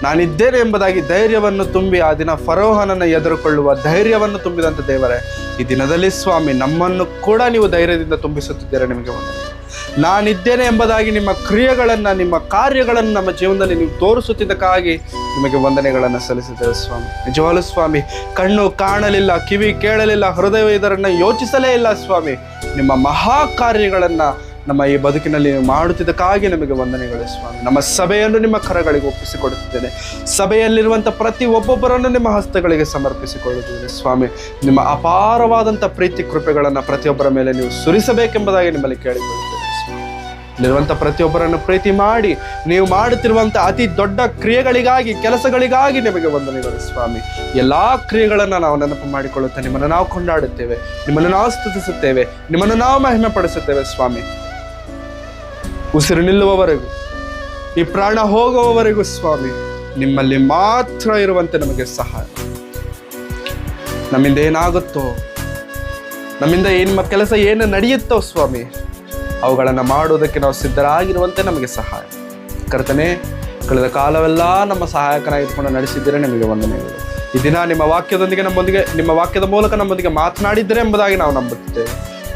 ನಾನಿದ್ದೇನೆ ಎಂಬುದಾಗಿ ಧೈರ್ಯವನ್ನು ತುಂಬಿ ಆ ದಿನ ಫರೋಹನನ್ನು ಎದುರುಕೊಳ್ಳುವ ಧೈರ್ಯವನ್ನು ತುಂಬಿದಂಥ ದೇವರೇ, ಈ ದಿನದಲ್ಲಿ ಸ್ವಾಮಿ ನಮ್ಮನ್ನು ಕೂಡ ನೀವು ಧೈರ್ಯದಿಂದ ತುಂಬಿಸುತ್ತಿದ್ದೀರಾ. ನಿಮಗೆ ವಂದನೆ. ನಾನಿದ್ದೇನೆ ಎಂಬುದಾಗಿ ನಿಮ್ಮ ಕ್ರಿಯೆಗಳನ್ನು, ನಿಮ್ಮ ಕಾರ್ಯಗಳನ್ನು ನಮ್ಮ ಜೀವನದಲ್ಲಿ ನೀವು ತೋರಿಸುತ್ತಿದ್ದಕ್ಕಾಗಿ ನಿಮಗೆ ವಂದನೆಗಳನ್ನು ಸಲ್ಲಿಸಿದ್ದೇವೆ ಸ್ವಾಮಿ. ನಿಜವಾಗ್ಲೂ ಸ್ವಾಮಿ, ಕಣ್ಣು ಕಾಣಲಿಲ್ಲ, ಕಿವಿ ಕೇಳಲಿಲ್ಲ, ಹೃದಯ ಇದರನ್ನು ಯೋಚಿಸಲೇ ಇಲ್ಲ ಸ್ವಾಮಿ. ನಿಮ್ಮ ಮಹಾ ಕಾರ್ಯಗಳನ್ನು ನಮ್ಮ ಈ ಬದುಕಿನಲ್ಲಿ ಮಾಡುತ್ತಿದ್ದಕ್ಕಾಗಿ ನಮಗೆ ವಂದನೆಗಳು ಸ್ವಾಮಿ. ನಮ್ಮ ಸಭೆಯನ್ನು ನಿಮ್ಮ ಕರಗಳಿಗೆ ಒಪ್ಪಿಸಿಕೊಡುತ್ತಿದ್ದೇನೆ. ಸಭೆಯಲ್ಲಿರುವಂಥ ಪ್ರತಿ ಒಬ್ಬೊಬ್ಬರನ್ನು ನಿಮ್ಮ ಹಸ್ತಗಳಿಗೆ ಸಮರ್ಪಿಸಿಕೊಳ್ಳುತ್ತಿದ್ದೇನೆ ಸ್ವಾಮಿ. ನಿಮ್ಮ ಅಪಾರವಾದಂಥ ಪ್ರೀತಿ ಕೃಪೆಗಳನ್ನು ಪ್ರತಿಯೊಬ್ಬರ ಮೇಲೆ ನೀವು ಸುರಿಸಬೇಕೆಂಬುದಾಗಿ ನಿಮ್ಮಲ್ಲಿ ಕೇಳಿಕೊಳ್ಳುತ್ತೇನೆ ಸ್ವಾಮಿ. ಇಲ್ಲಿರುವಂಥ ಪ್ರತಿಯೊಬ್ಬರನ್ನು ಪ್ರೀತಿ ಮಾಡಿ ನೀವು ಮಾಡುತ್ತಿರುವಂಥ ಅತಿ ದೊಡ್ಡ ಕ್ರಿಯೆಗಳಿಗಾಗಿ, ಕೆಲಸಗಳಿಗಾಗಿ ನಿಮಗೆ ವಂದನೆಗಳು ಸ್ವಾಮಿ. ಎಲ್ಲ ಕ್ರಿಯೆಗಳನ್ನು ನಾವು ನೆನಪು ಮಾಡಿಕೊಳ್ಳುತ್ತೇವೆ. ನಿಮ್ಮನ್ನು ನಾವು ಕೊಂಡಾಡುತ್ತೇವೆ, ನಿಮ್ಮನ್ನು ನಾವು ಸ್ತುತಿಸುತ್ತೇವೆ, ನಿಮ್ಮನ್ನು ನಾವು ಮಹಿಮೆ ಪಡಿಸುತ್ತೇವೆ ಸ್ವಾಮಿ. ಉಸಿರು ನಿಲ್ಲುವವರೆಗೂ, ಈ ಪ್ರಾಣ ಹೋಗುವವರೆಗೂ ಸ್ವಾಮಿ ನಿಮ್ಮಲ್ಲಿ ಮಾತ್ರ ಇರುವಂತೆ ನಮಗೆ ಸಹಾಯ. ನಮ್ಮಿಂದ ಏನಾಗುತ್ತೋ, ನಮ್ಮಿಂದ ನಿಮ್ಮ ಕೆಲಸ ಏನು ನಡೆಯುತ್ತೋ ಸ್ವಾಮಿ, ಅವುಗಳನ್ನು ಮಾಡುವುದಕ್ಕೆ ನಾವು ಸಿದ್ಧರಾಗಿರುವಂತೆ ನಮಗೆ ಸಹಾಯ. ಕರ್ತನೇ, ಕಳೆದ ಕಾಲವೆಲ್ಲ ನಮ್ಮ ಸಹಾಯಕನಾಗಿದ್ದುಕೊಂಡು ನಡೆಸಿದ್ದೀರಾ, ನಿಮಗೆ ವಂದನೆಗಳು. ಈ ದಿನ ನಿಮ್ಮ ವಾಕ್ಯದೊಂದಿಗೆ ನಿಮ್ಮ ವಾಕ್ಯದ ಮೂಲಕ ನಮ್ಮೊಂದಿಗೆ ಮಾತನಾಡಿದ್ದೀರಾ ಎಂಬುದಾಗಿ ನಾವು ನಂಬುತ್ತಿದ್ದೇವೆ.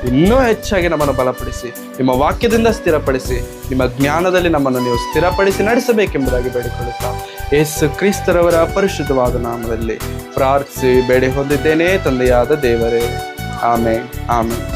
ಇನ್ನೂ ಹೆಚ್ಚಾಗಿ ನಮ್ಮನ್ನು ಬಲಪಡಿಸಿ, ನಿಮ್ಮ ವಾಕ್ಯದಿಂದ ಸ್ಥಿರಪಡಿಸಿ, ನಿಮ್ಮ ಜ್ಞಾನದಲ್ಲಿ ನಮ್ಮನ್ನು ನೀವು ಸ್ಥಿರಪಡಿಸಿ ನಡೆಸಬೇಕೆಂಬುದಾಗಿ ಬೇಡಿಕೊಳ್ಳುತ್ತಾ ಯೇಸು ಕ್ರಿಸ್ತರವರ ಪರಿಶುದ್ಧವಾದ ನಾಮದಲ್ಲಿ ಪ್ರಾರ್ಥಿಸಿ ಬೇಡಿ ಹೊಂದಿದ್ದೇನೆ ತಂದೆಯಾದ ದೇವರೇ. Amen, amen.